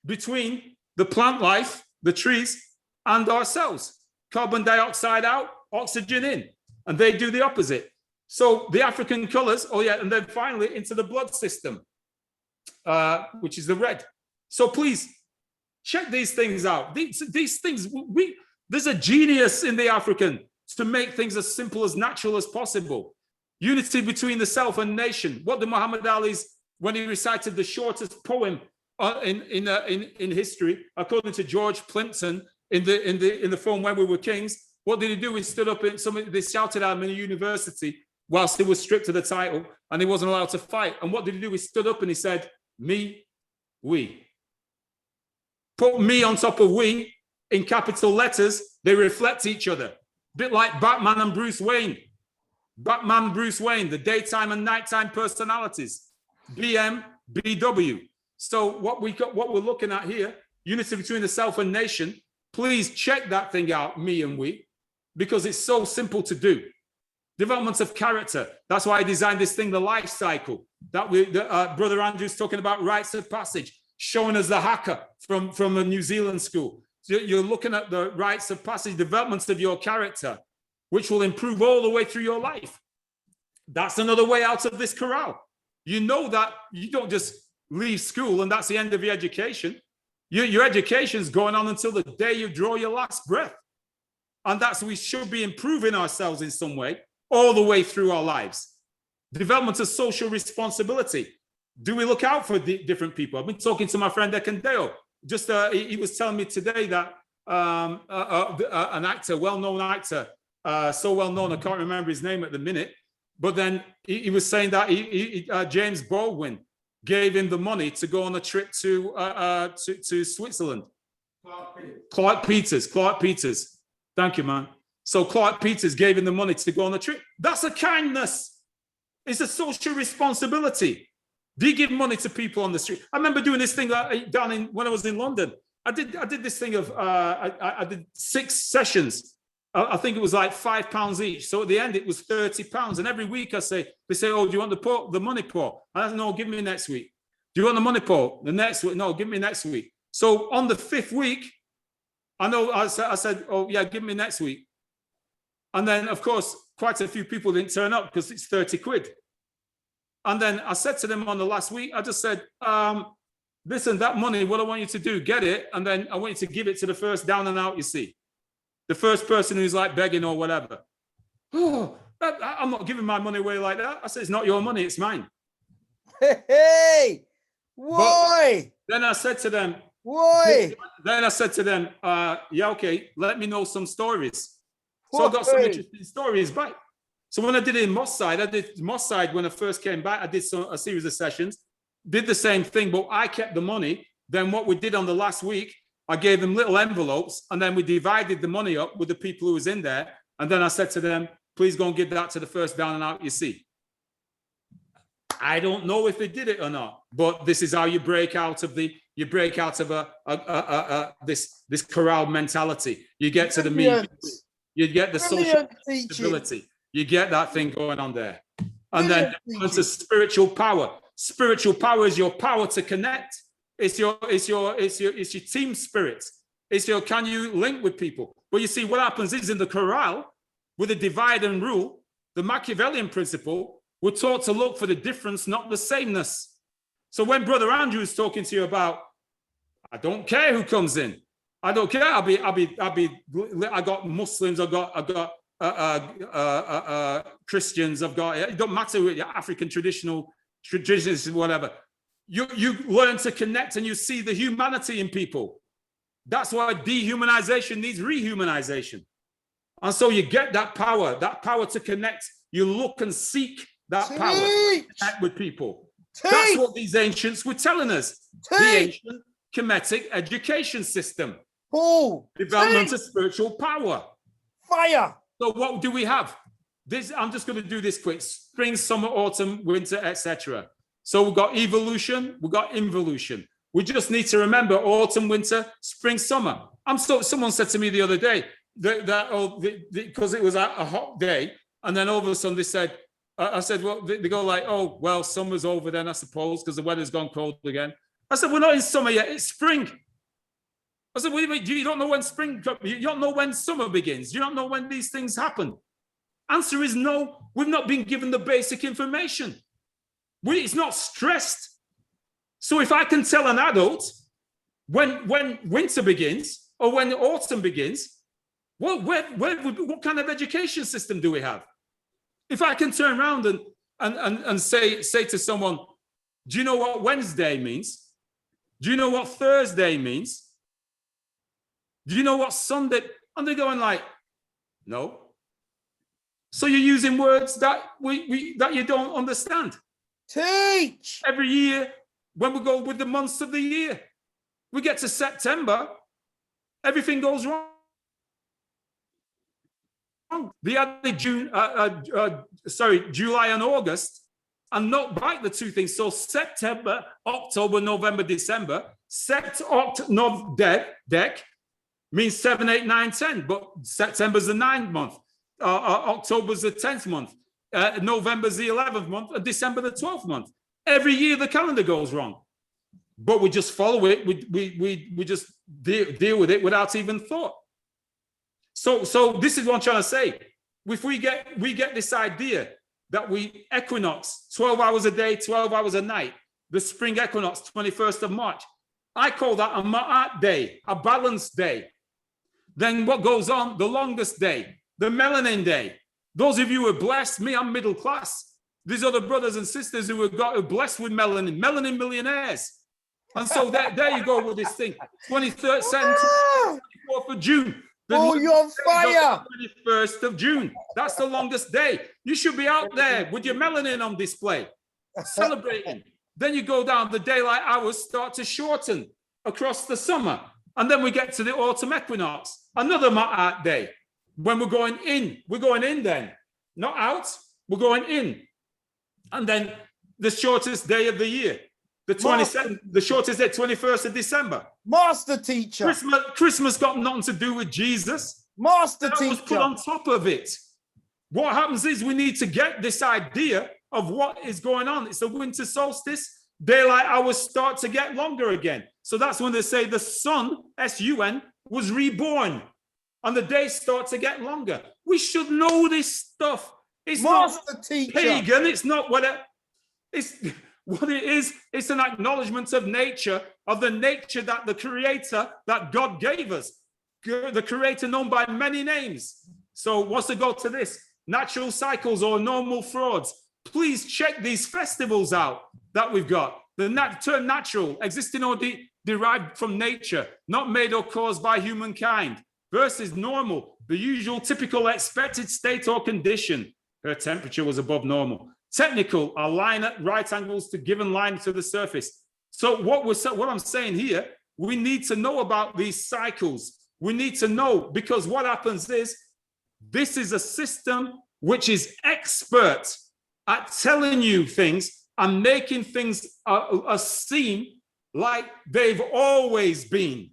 between the plant life, the trees, and ourselves. Carbon dioxide out, oxygen in. And they do the opposite. So the African colors, and then finally into the blood system, which is the red. So please, check these things out. These things, there's a genius in the African to make things as simple, as natural as possible. Unity between the self and nation. What did Muhammad Ali's, when he recited the shortest poem in history, according to George Plimpton in the film When We Were Kings, what did he do? He stood up they shouted at him in a university whilst he was stripped of the title and he wasn't allowed to fight. And what did he do? He stood up and he said, me, we. Put me on top of we in capital letters, they reflect each other. A bit like Batman and Bruce Wayne. Batman, Bruce Wayne, the daytime and nighttime personalities. BM, BW. So what we're looking at here, unity between the self and nation, please check that thing out, me and we, because it's so simple to do. Development of character. That's why I designed this thing, the life cycle. Brother Andrew's talking about rites of passage, showing us the haka from a New Zealand school. So you're looking at the rites of passage, developments of your character, which will improve all the way through your life. That's another way out of this corral. You know that you don't just leave school and that's the end of your education. Your education is going on until the day you draw your last breath. And we should be improving ourselves in some way all the way through our lives. Development of social responsibility. Do we look out for different people? I've been talking to my friend Ekandeo. He was telling me today that an actor, well-known actor, so well-known, I can't remember his name at the minute, but then he was saying that James Baldwin gave him the money to go on a trip to Switzerland. Clark Peters. Thank you, man. So Clark Peters gave him the money to go on a trip. That's a kindness. It's a social responsibility. Do you give money to people on the street? I remember doing this thing when I was in London. I did this thing of I did 6 sessions. I think it was like £5 each. So at the end, it was £30. And every week they say, oh, do you want the money, Paul? I said, no, give me next week. Do you want the money, Paul? The next week? No, give me next week. So on the 5th week, I said, oh yeah, give me next week. And then of course, quite a few people didn't turn up because it's 30 quid. And then I said to them on the last week, I just said, listen, that money, what I want you to do, get it. And then I want you to give it to the first down and out you see. The first person who's like begging or whatever. Oh, I'm not giving my money away like that. I said, it's not your money, it's mine. Hey, why? But then I said to them, why? Then I said to them, yeah, okay, let me know some stories. So I got some interesting stories back. So when I did it in Moss Side when I first came back, I did a series of sessions, did the same thing, but I kept the money. Then what we did on the last week, I gave them little envelopes and then we divided the money up with the people who was in there. And then I said to them, please go and give that to the first down and out you see. I don't know if they did it or not, but this is how you break out of this corral mentality. You get to the meat, you get the social stability. You get that thing going on there. And then it's a spiritual power. Spiritual power is your power to connect. It's your team spirit. Can you link with people? But you see, what happens is in the corral, with a divide and rule, the Machiavellian principle, we're taught to look for the difference, not the sameness. So when Brother Andrew is talking to you about, I don't care who comes in, I don't care. I got Muslims, I got Christians, it don't matter what your African traditions, whatever. You learn to connect and you see the humanity in people. That's why dehumanization needs rehumanization. And so you get that power to connect. You look and seek that power to connect with people. That's what these ancients were telling us. The ancient Kemetic education system. Development of spiritual power. Fire. So what do we have? This, I'm just going to do this quick. Spring, summer, autumn, winter, etc. So we've got evolution, we've got involution. We just need to remember autumn, winter, spring, summer. Someone said to me the other day because it was a hot day, and then all of a sudden they said, I said, well, they go like, oh, well, summer's over then, I suppose, because the weather's gone cold again. I said, we're not in summer yet, it's spring. I said, wait, you don't know when spring, you don't know when summer begins. You don't know when these things happen. Answer is no, we've not been given the basic information. It's not stressed. So if I can tell an adult when winter begins or when autumn begins, well, what kind of education system do we have? If I can turn around and say to someone, do you know what Wednesday means? Do you know what Thursday means? Do you know what Sunday? And they're going like, no. So you're using words that that you don't understand. Teach. Every year, when we go with the months of the year, we get to September, everything goes wrong. The other July and August, and not bite the two things. So September, October, November, December. Sept, Oct, Nov, Dec means 7, 8, 9, 10. But September's the 9th month. October's the 10th month. November's the 11th month. And December the 12th month. Every year the calendar goes wrong. But we just follow it. We just deal with it without even thought. So this is what I'm trying to say. If we get this idea that we equinox, 12 hours a day, 12 hours a night, the spring equinox, 21st of March. I call that a ma'at day, a balanced day. Then what goes on? The longest day, the melanin day. Those of you who are blessed, me, I'm middle class. These other brothers and sisters who are blessed with melanin millionaires. And so there you go with this thing. 23rd, 24th of June. Oh, you're on fire. 21st of June. That's the longest day. You should be out there with your melanin on display, celebrating. Then you go down, the daylight hours start to shorten across the summer. And then we get to the autumn equinox, another ma'at day. When we're going in then, not out, we're going in. And then the shortest day of the year, the 27th, the shortest day, 21st of December. Master teacher. Christmas got nothing to do with Jesus. Master that teacher. was put on top of it. What happens is we need to get this idea of what is going on. It's the winter solstice. Daylight hours start to get longer again. So that's when they say the sun, S-U-N, was reborn. And the days start to get longer. We should know this stuff. It's Master not teacher. pagan. It's not what it is. It's an acknowledgement of nature, of the nature that the creator, that God gave us. The creator known by many names. So what's the goal to this? Natural cycles or normal frauds. Please check these festivals out that we've got. The term natural, existing or derived from nature, not made or caused by humankind, versus normal, the usual, typical, expected state or condition. Her temperature was above normal. Technical, a line at right angles to given line to the surface. So what I'm saying here, we need to know about these cycles. We need to know, because what happens is, this is a system which is expert at telling you things and making things seem like they've always been.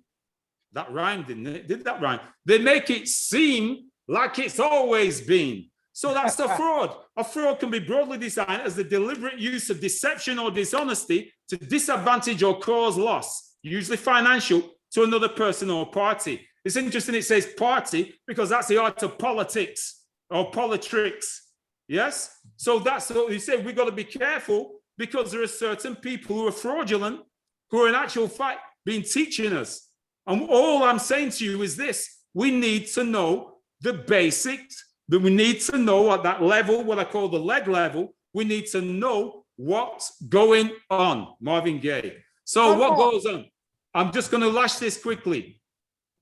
That rhymed, didn't it? Did that rhyme? They make it seem like it's always been. So that's the fraud. A fraud can be broadly defined as the deliberate use of deception or dishonesty to disadvantage or cause loss, usually financial, to another person or party. It's interesting it says party because that's the art of politics. or politics. Yes? So that's what he said. We've got to be careful because there are certain people who are fraudulent, who are in actual fact been teaching us. And all I'm saying to you is this: we need to know the basics, that we need to know at that level, what I call the leg level, we need to know what's going on. Marvin Gaye. So what goes on? I'm just going to lash this quickly.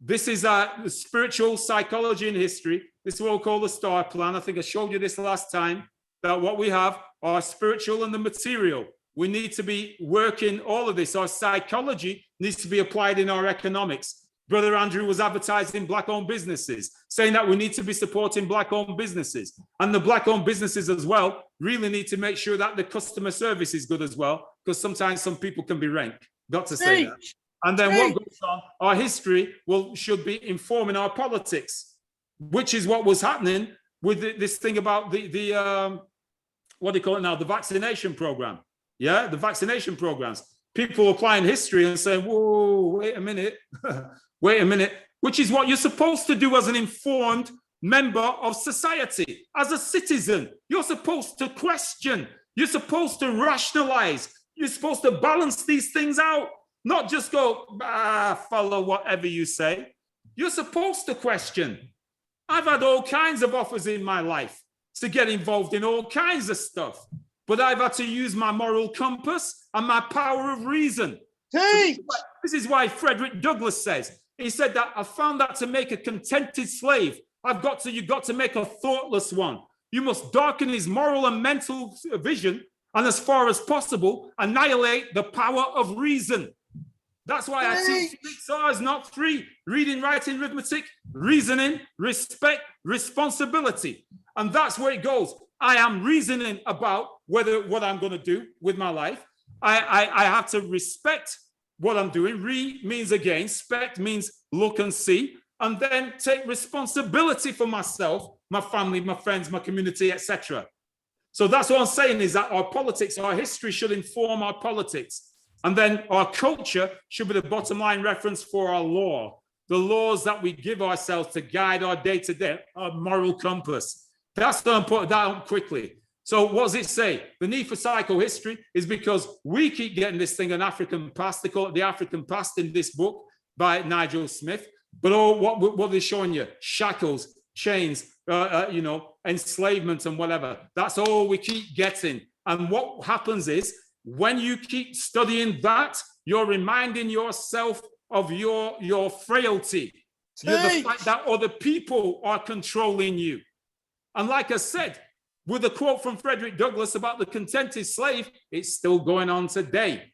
This is spiritual psychology and history. This is what we call the star plan. I think I showed you this last time, that what we have are spiritual and the material. We need to be working all of this. Our psychology needs to be applied in our economics. Brother Andrew was advertising black-owned businesses, saying that we need to be supporting black-owned businesses. And the black-owned businesses as well really need to make sure that the customer service is good as well, because sometimes some people can be rank. Got to say that. And then what goes on, our history should be informing our politics, which is what was happening with this thing about the what do you call it now? The vaccination program. Yeah, the vaccination programs. People applying history and saying, whoa, wait a minute. Wait a minute, which is what you're supposed to do as an informed member of society. As a citizen, you're supposed to question. You're supposed to rationalize. You're supposed to balance these things out, not just go, follow whatever you say. You're supposed to question. I've had all kinds of offers in my life to get involved in all kinds of stuff, but I've had to use my moral compass and my power of reason. This is why Frederick Douglass says, he said that I found that to make a contented slave, you've got to make a thoughtless one. You must darken his moral and mental vision, and as far as possible, annihilate the power of reason. That's why I teach 6 R's, not 3: reading, writing, arithmetic, reasoning, respect, responsibility. And that's where it goes. I am reasoning about what I'm going to do with my life. I have to respect what I'm doing. Re means again, spect means look and see, and then take responsibility for myself, my family, my friends, my community, etc. So that's what I'm saying, is that our politics, our history should inform our politics. And then our culture should be the bottom line reference for our law, the laws that we give ourselves to guide our day-to-day, our moral compass. That's going to put that on quickly. So what does it say? The need for psychohistory is because we keep getting this thing, an African past. They call it the African past in this book by Nigel Smith. But what are they showing you? Shackles, chains, enslavement and whatever. That's all we keep getting. And what happens is, when you keep studying that, you're reminding yourself of your frailty. You're the fact that other people are controlling you. And like I said, with a quote from Frederick Douglass about the contented slave, it's still going on today.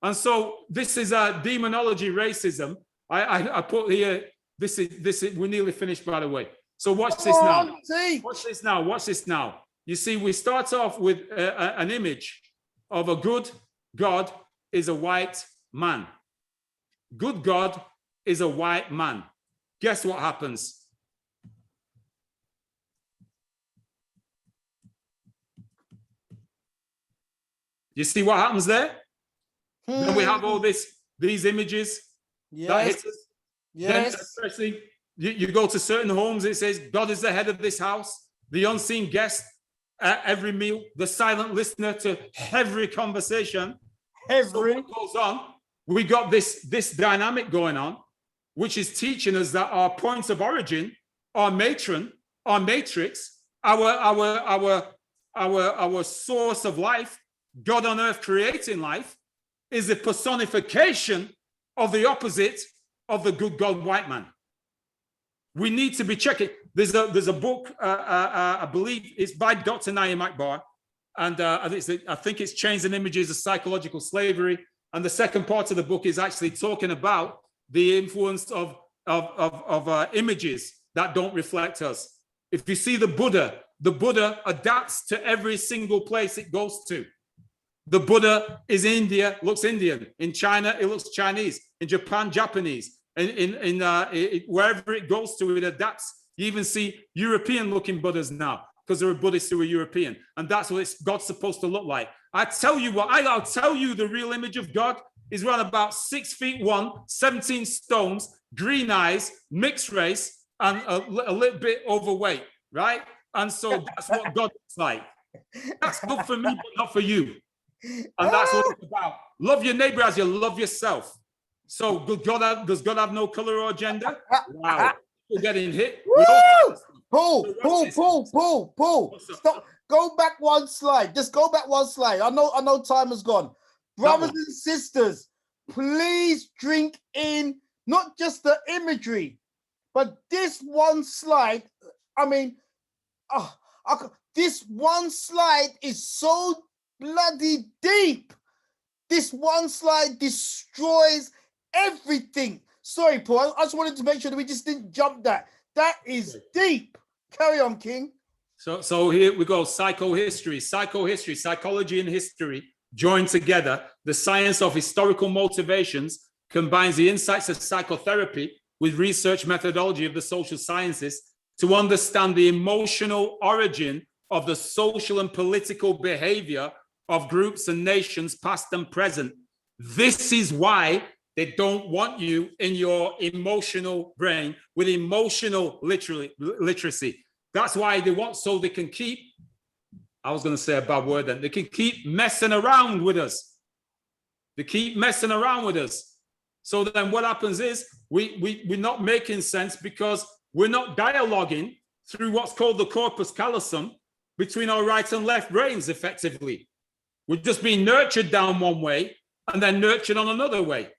And so this is a demonology racism. I put here, this is, we're nearly finished, by the way. So watch this now. Watch this now. Watch this now. You see, we start off with an image of a good God is a white man. Good God is a white man. Guess what happens? You see what happens there? Then we have all these images that hit us. Then especially you go to certain homes, it says, God is the head of this house, the unseen guest at every meal, the silent listener to every conversation. So what goes on? We got this dynamic going on, which is teaching us that our points of origin, our matron, our matrix, our source of life, God on earth creating life, is the personification of the opposite of the good God white man. We need to be checking. There's a book, I believe it's by Dr. Naim Akbar, and I think it's Chains and Images of Psychological Slavery. And the second part of the book is actually talking about the influence of images that don't reflect us. If you see the Buddha adapts to every single place it goes to. The Buddha is India, looks Indian. In China, it looks Chinese. In Japan, Japanese. Wherever it goes to, it adapts. You even see European-looking Buddhas now, because there are Buddhists who are European. And that's what God's supposed to look like. I tell you what, I'll tell you the real image of God is around about 6'1", 17 stones, green eyes, mixed race, and a little bit overweight, right? And so that's what God is like. That's good for me, but not for you. And that's what it's about. Love your neighbor as you love yourself. So does God have no color or gender? Wow. We're getting hit. Paul. Stop. Go back one slide. Just go back one slide. I know time has gone. Brothers and sisters, please drink in not just the imagery, but this one slide. I mean, this one slide is so bloody deep. This one slide destroys everything. Sorry, Paul. I just wanted to make sure that we just didn't jump that. That is deep. Carry on, King. So here we go. Psychohistory, psychology and history joined together. The science of historical motivations combines the insights of psychotherapy with research methodology of the social sciences to understand the emotional origin of the social and political behavior of groups and nations, past and present. This is why they don't want you in your emotional brain with emotional literacy. That's why they want, so they can keep, I was going to say a bad word then, they can keep messing around with us. They keep messing around with us. So then what happens is we're not making sense because we're not dialoguing through what's called the corpus callosum between our right and left brains effectively. We're just being nurtured down one way and then nurtured on another way.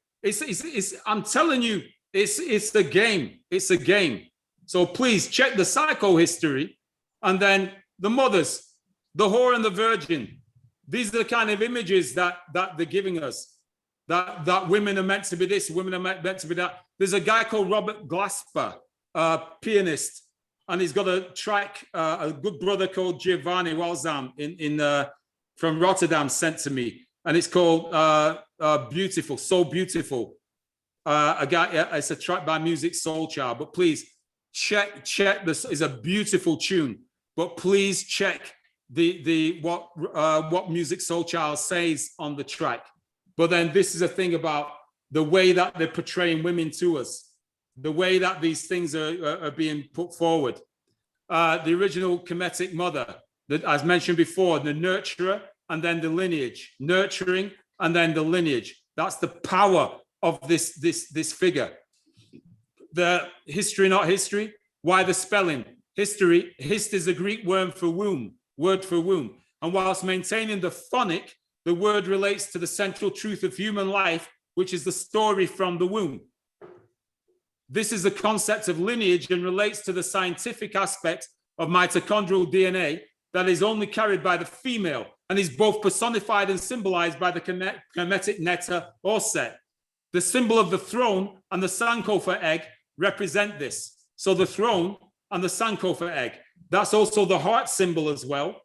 I'm telling you, it's a game. It's a game. So please check the psychohistory, and then the mothers, the whore and the virgin. These are the kind of images that they're giving us. That women are meant to be this, women are meant to be that. There's a guy called Robert Glasper, a pianist, and he's got a track. A good brother called Giovanni Walzam from Rotterdam sent to me, and it's called "Beautiful," so beautiful. It's a track by Music Soul Child, but please check this. Is a beautiful tune, but please check what Music Soul Child says on the track. But then this is a thing about the way that they're portraying women to us, the way that these things are being put forward. The original Kemetic mother, that as mentioned before, the nurturer and then the lineage, nurturing and then the lineage. That's the power of this figure. The history, not history. Why the spelling? History. Hist is a Greek word for womb. And whilst maintaining the phonic, the word relates to the central truth of human life, which is the story from the womb. This is the concept of lineage and relates to the scientific aspect of mitochondrial DNA that is only carried by the female and is both personified and symbolized by the Kemetic netta or set. The symbol of the throne and the Sankofa egg represent this. So the throne and the Sankofa egg. That's also the heart symbol as well.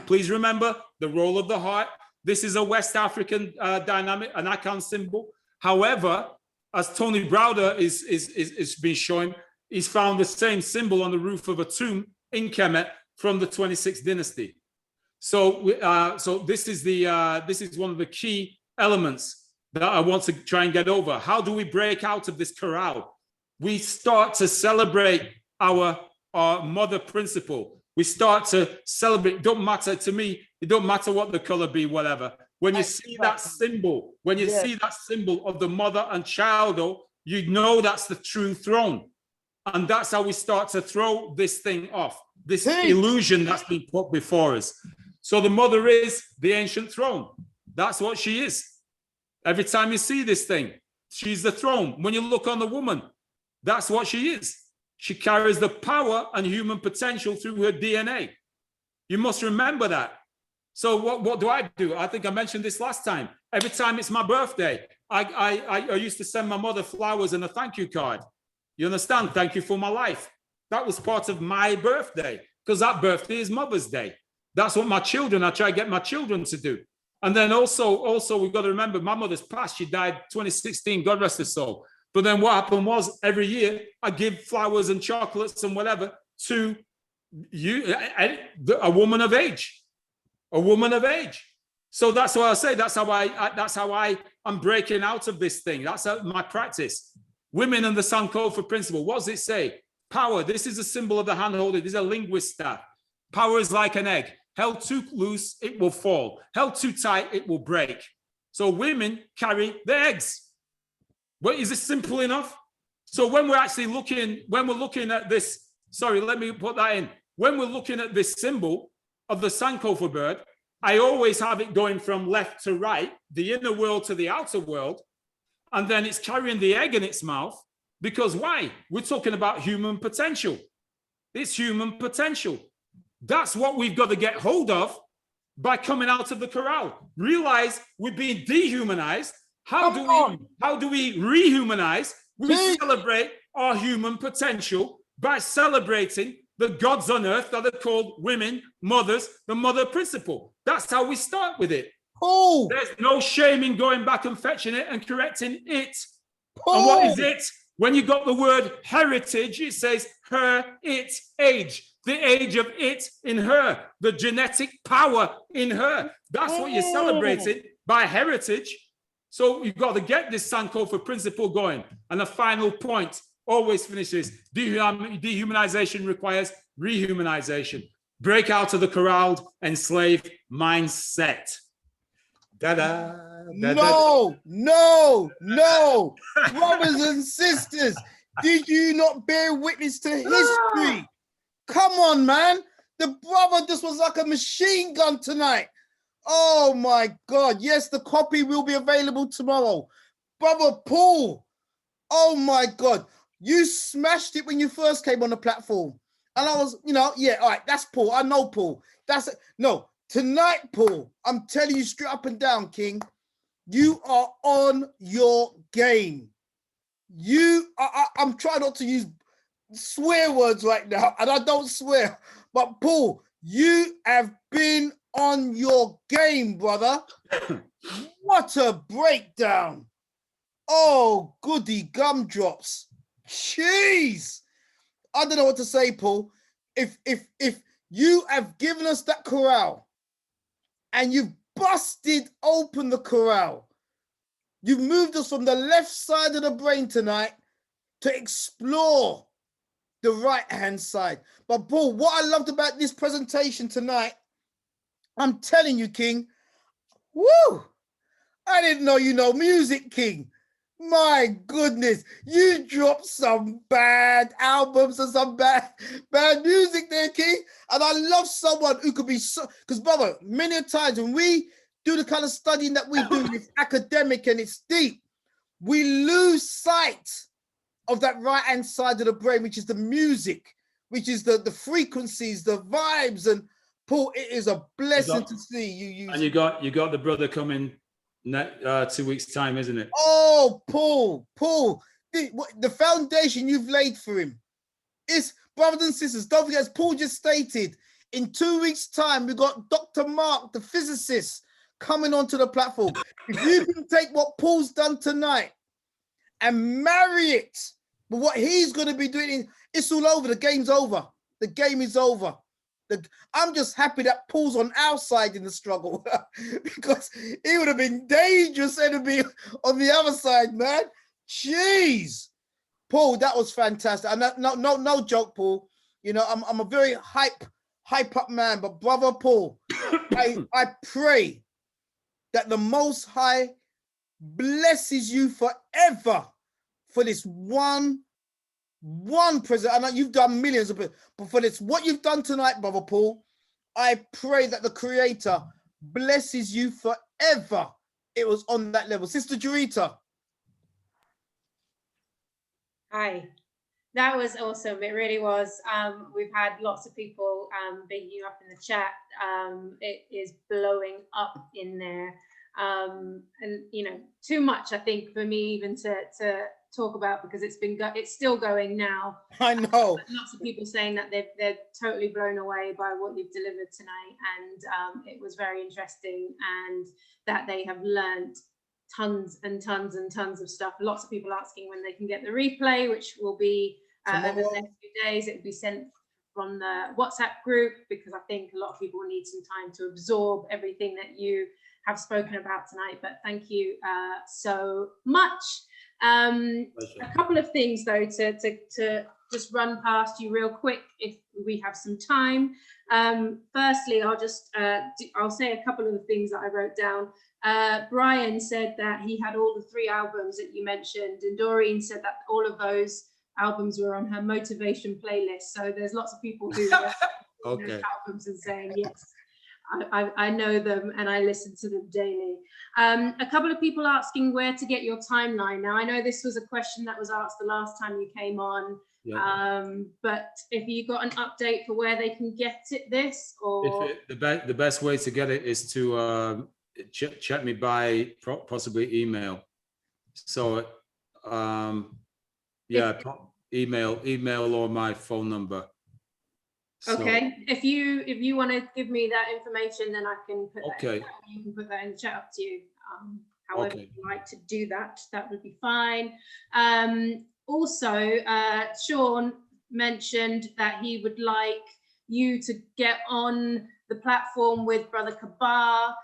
Please remember the role of the heart. This is a West African dynamic, an icon symbol. However, as Tony Browder is being shown, he's found the same symbol on the roof of a tomb in Kemet from the 26th dynasty. So this is one of the key elements that I want to try and get over. How do we break out of this corral? We start to celebrate our mother principle. We start to celebrate. Don't matter to me. It don't matter what the color be, whatever. When you see that symbol, see that symbol of the mother and child, you know that's the true throne. And that's how we start to throw this thing off, this illusion that's been put before us. So the mother is the ancient throne. That's what she is. Every time you see this thing, she's the throne. When you look on the woman, that's what she is. She carries the power and human potential through her DNA. You must remember that. So what do? I think I mentioned this last time. Every time it's my birthday, I used to send my mother flowers and a thank you card. You understand? Thank you for my life. That was part of my birthday because that birthday is Mother's Day. That's what I try to get my children to do. And then also we've got to remember my mother's passed. She died 2016, God rest her soul. But then what happened was every year I give flowers and chocolates and whatever to a woman of age. A woman of age. So that's what I say. That's how I am breaking out of this thing. That's my practice. Women and the Sankofa principle. What does it say? Power, this is a symbol of the hand holder. This is a linguist staff. Power is like an egg. Held too loose, it will fall. Held too tight, it will break. So women carry the eggs. Well, is it simple enough? So when we're actually looking at this, sorry, let me put that in. When we're looking at this symbol of the Sankofa bird, I always have it going from left to right, the inner world to the outer world, and then it's carrying the egg in its mouth. Because why? We're talking about human potential. It's human potential. That's what we've got to get hold of by coming out of the corral. Realize we're being dehumanized. How do we rehumanize? We celebrate our human potential by celebrating the gods on earth that are called women, mothers, the mother principle. That's how we start with it. Paul. There's no shame in going back and fetching it and correcting it. Paul. And what is it? When you got the word heritage, it says her, it, age. The age of it in her, the genetic power in her. That's what you're celebrating by heritage. So you've got to get this Sankofa principle going. And the final point always finishes, dehumanization requires rehumanization. Break out of the corralled, enslaved mindset. Da-da. No, no, no. Brothers and sisters, did you not bear witness to history? Come on, man. The brother just was like a machine gun tonight. Oh my God. Yes, the copy will be available tomorrow. Brother Paul. Oh my God. You smashed it when you first came on the platform. And I was, yeah, all right, that's Paul. I know Paul. No, tonight, Paul, I'm telling you straight up and down, King, you are on your game. I'm trying not to use swear words right now, and I don't swear, but Paul, you have been on your game, brother. What a breakdown. Oh, goody gumdrops. Jeez. I don't know what to say, Paul. If you have given us that corral and you've busted open the corral, you've moved us from the left side of the brain tonight to explore the right-hand side. But Paul, what I loved about this presentation tonight, I'm telling you, King, woo, I didn't know you know music, King. My goodness, you dropped some bad albums and some bad music there, King. And I love someone who could be so, because brother, many times when we do the kind of studying that we do, it's academic and it's deep, we lose sight of that right-hand side of the brain, which is the music, which is the frequencies, the vibes. And Paul, it is a blessing to see you use. And you got the brother coming 2 weeks time, isn't it? Oh, Paul, the foundation you've laid for him is, brothers and sisters, don't forget, as Paul just stated, in 2 weeks time, we've got Dr. Mark, the physicist, coming onto the platform. If you can take what Paul's done tonight and marry it with what he's going to be doing, it's all over. The game's over. The game is over. I'm just happy that Paul's on our side in the struggle because he would have been dangerous enemy on the other side, man. Jeez, Paul, that was fantastic. And no joke, Paul. I'm a very hype up man, but brother Paul, I pray that the Most High blesses you forever for this one present. I know you've done millions of it, but for this, what you've done tonight, brother Paul, I pray that the Creator blesses you forever. It was on that level. Sister Jurita. Hi, that was awesome. It really was. We've had lots of people bigging you up in the chat. It is blowing up in there. And too much, I think, for me even to talk about, because it's still going now. I know. Lots of people saying that they're totally blown away by what you've delivered tonight, and it was very interesting, and that they have learned tons and tons and tons of stuff. Lots of people asking when they can get the replay, which will be over the next few days. It will be sent from the WhatsApp group, because I think a lot of people need some time to absorb everything that you have spoken about tonight. But thank you so much. A couple of things though to just run past you real quick if we have some time. Firstly, I'll say a couple of the things that I wrote down. Brian said that he had all the 3 albums that you mentioned, and Doreen said that all of those albums were on her motivation playlist. So there's lots of people who are Okay. those albums and saying, yes, I know them and I listen to them daily. A couple of people asking where to get your timeline. Now, I know this was a question that was asked the last time you came on, but if you got an update for where they can get this, or the best way to get it is to check me by possibly email. So email or my phone number. Okay, if you want to give me that information, then I can put that Okay. you can put that in the chat, up to you. However Okay. you like to do that, that would be fine. Also, Sean mentioned that he would like you to get on the platform with Brother Kabar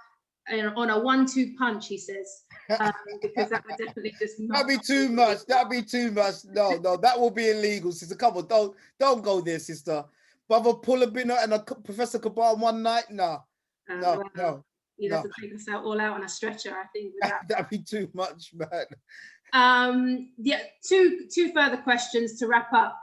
on a 1-2 punch, he says, because that would definitely just not. That'd be too much. That'd be too much. No, that will be illegal, sister. Come on, don't go there, sister. Brother Obinna and Professor Kabar one night? No. You'd have to take us all out on a stretcher, I think. With that. That'd be too much, man. Yeah, two further questions to wrap up.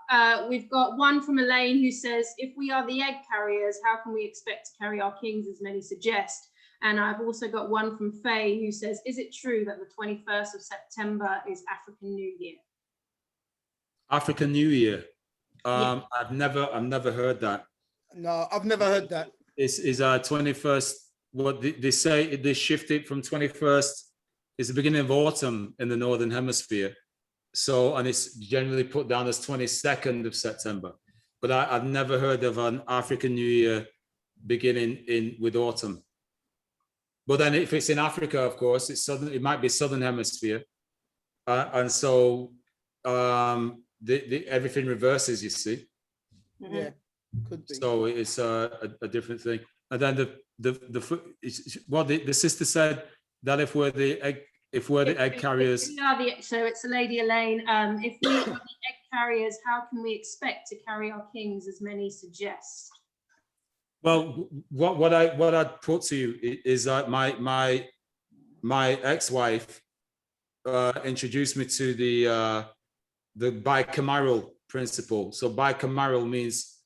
We've got one from Elaine who says, if we are the egg carriers, how can we expect to carry our kings, as many suggest? And I've also got one from Faye who says, is it true that the 21st of September is African New Year? African New Year. Yeah. I've never heard that. No, I've never heard that. Is 21st, what they say, they shift it from 21st, is the beginning of autumn in the Northern Hemisphere. So, and it's generally put down as 22nd of September. But I've never heard of an African New Year beginning with autumn. But then if it's in Africa, of course, it might be Southern Hemisphere. And so everything reverses, you see. Yeah, could be. So it's a different thing. And then the sister said that if we're the egg carriers. So it's a Lady Elaine. If we are the egg carriers, how can we expect to carry our kings, as many suggest? Well, what I'd put to you is that my ex-wife introduced me to the bicameral principle. So bicameral means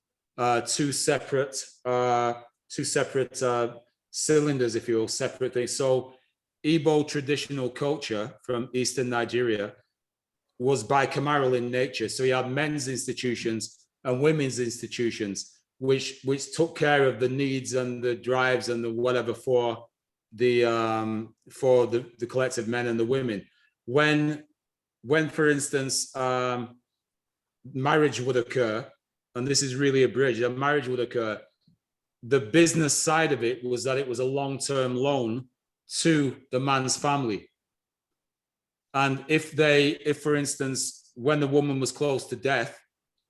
two separate cylinders, if you will, separate things. So Igbo traditional culture from Eastern Nigeria was bicameral in nature. So you had men's institutions and women's institutions, which took care of the needs and the drives and the whatever for the collective men and the women. When for instance, marriage would occur, and this is really abridged, a marriage would occur, the business side of it was that it was a long-term loan to the man's family. And if for instance, when the woman was close to death,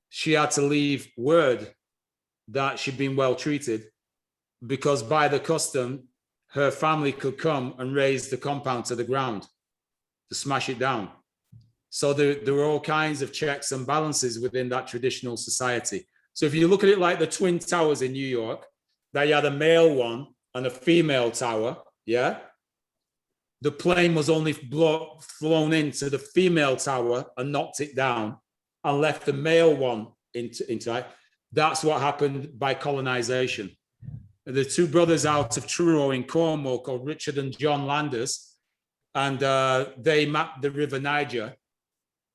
she had to leave word that she'd been well treated, because by the custom, her family could come and raise the compound to the ground, to smash it down. So there were all kinds of checks and balances within that traditional society. So if you look at it like the Twin Towers in New York, that you had a male one and a female tower, yeah? The plane was only flown into the female tower and knocked it down and left the male one into it. That's what happened by colonization. The two brothers out of Truro in Cornwall called Richard and John Landers, and they mapped the River Niger.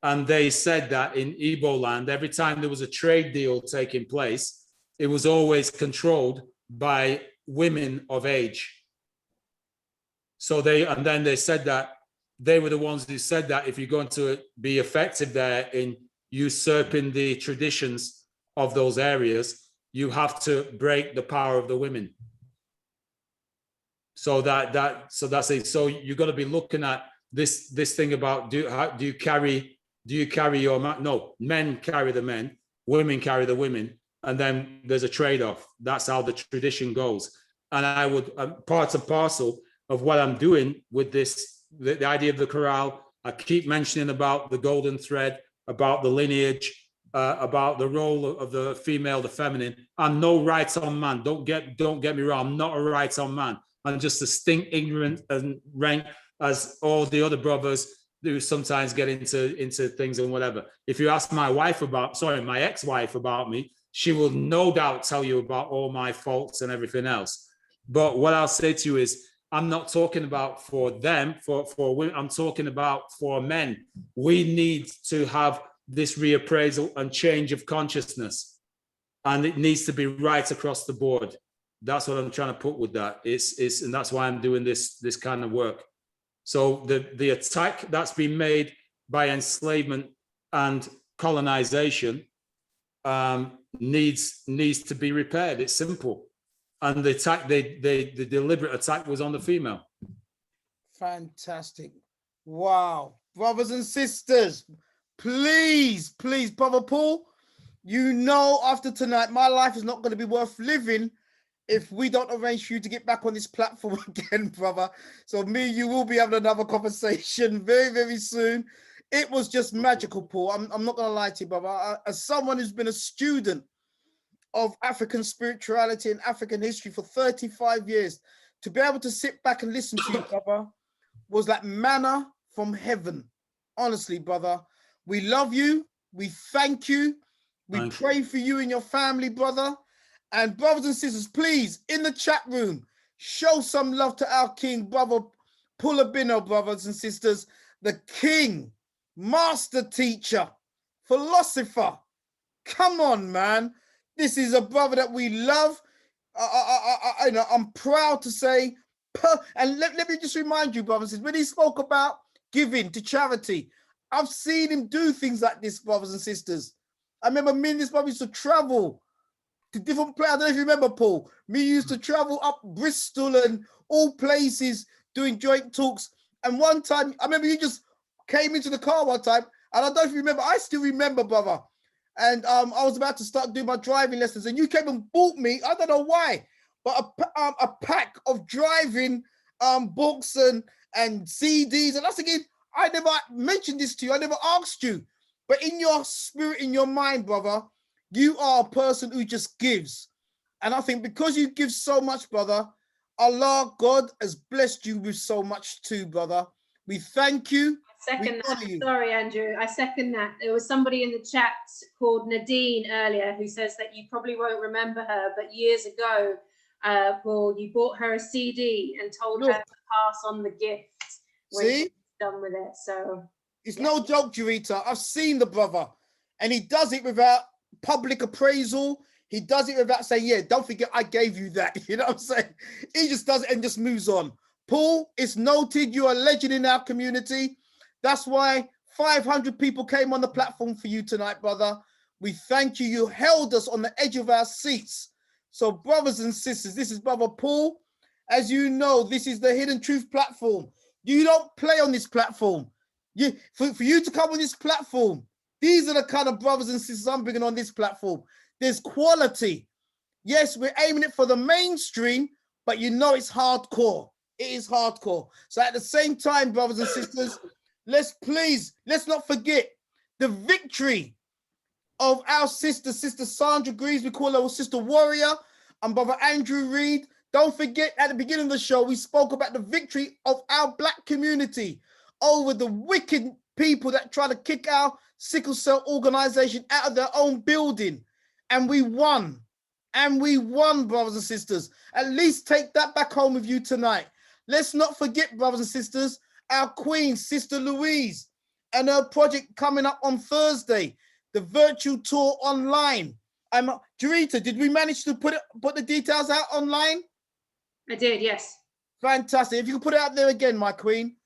And they said that in Igbo land, every time there was a trade deal taking place, it was always controlled by women of age. So then they said that they were the ones who said that if you're going to be effective there in usurping the traditions of those areas, you have to break the power of the women. So that's it. So you've got to be looking at this thing about do you carry your man? No, men carry the men, women carry the women, and then there's a trade-off. That's how the tradition goes. And I would part and parcel of what I'm doing with this, the idea of the corral. I keep mentioning about the golden thread, about the lineage, about the role of the female, the feminine. I'm no right on man. Don't get me wrong. I'm not a right on man. I'm just as stink ignorant and rank as all the other brothers who sometimes get into things and whatever. If you ask my ex-wife about me, she will no doubt tell you about all my faults and everything else. But what I'll say to you is, I'm not talking about for them, for women. I'm talking about for men. We need to have this reappraisal and change of consciousness, and it needs to be right across the board. That's what I'm trying to put with that. And that's why I'm doing this kind of work. So the attack that's been made by enslavement and colonization needs to be repaired. It's simple. And the attack, the deliberate attack was on the female. Fantastic. Wow. Brothers and sisters, please, Brother Paul, you know, after tonight, my life is not going to be worth living if we don't arrange for you to get back on this platform again, brother. So me and you will be having another conversation very, very soon. It was just magical, Paul. I'm not going to lie to you, brother. As someone who's been a student of African spirituality and African history for 35 years, to be able to sit back and listen to you, brother, was like manna from heaven. Honestly, brother, we love you. We thank you. We pray for you and your family, brother. And brothers and sisters, please, in the chat room, show some love to our king, brother Paul Obinna, brothers and sisters, the king, master teacher, philosopher. Come on, man. This is a brother that we love. I'm proud to say, and let me just remind you, brothers and sisters, when he spoke about giving to charity, I've seen him do things like this, brothers and sisters. I remember me and this brother used to travel to different places. I don't know if you remember, Paul. Me used to travel up Bristol and all places doing joint talks. And one time, I remember you just came into the car one time, and I don't know if you remember. I still remember, brother. And I was about to start doing my driving lessons, and you came and bought me, I don't know why, but a pack of driving books and CDs. And that's again, I never mentioned this to you. I never asked you. But in your spirit, in your mind, brother, you are a person who just gives. And I think because you give so much, brother, Allah, God has blessed you with so much too, brother. We thank you. Second that. Sorry, Andrew. I second that. There was somebody in the chat called Nadine earlier who says that you probably won't remember her, but years ago, Paul, you bought her a CD and told her to pass on the gift when she's done with it. So it's no joke, Jurita. I've seen the brother, and he does it without public appraisal. He does it without saying, yeah, don't forget I gave you that. You know what I'm saying? He just does it and just moves on. Paul, it's noted. You're a legend in our community. That's why 500 people came on the platform for you tonight, brother. We thank you. You held us on the edge of our seats. So, brothers and sisters, this is Brother Paul. As you know, this is the Hidden Truth platform. You don't play on this platform. For you to come on this platform, these are the kind of brothers and sisters I'm bringing on this platform. There's quality. Yes, we're aiming it for the mainstream, but you know it's hardcore. It is hardcore. So at the same time, brothers and sisters, let's not forget the victory of our Sister Sandra Greaves. We call her Sister Warrior, and Brother Andrew Reed. Don't forget, at the beginning of the show, we spoke about the victory of our Black community over the wicked people that try to kick our sickle cell organization out of their own building. And we won. And we won, brothers and sisters. At least take that back home with you tonight. Let's not forget, brothers and sisters, our Queen, Sister Louise, and her project coming up on Thursday, the virtual tour online. Jurita, did we manage to put the details out online? I did, yes. Fantastic. If you could put it out there again, my Queen.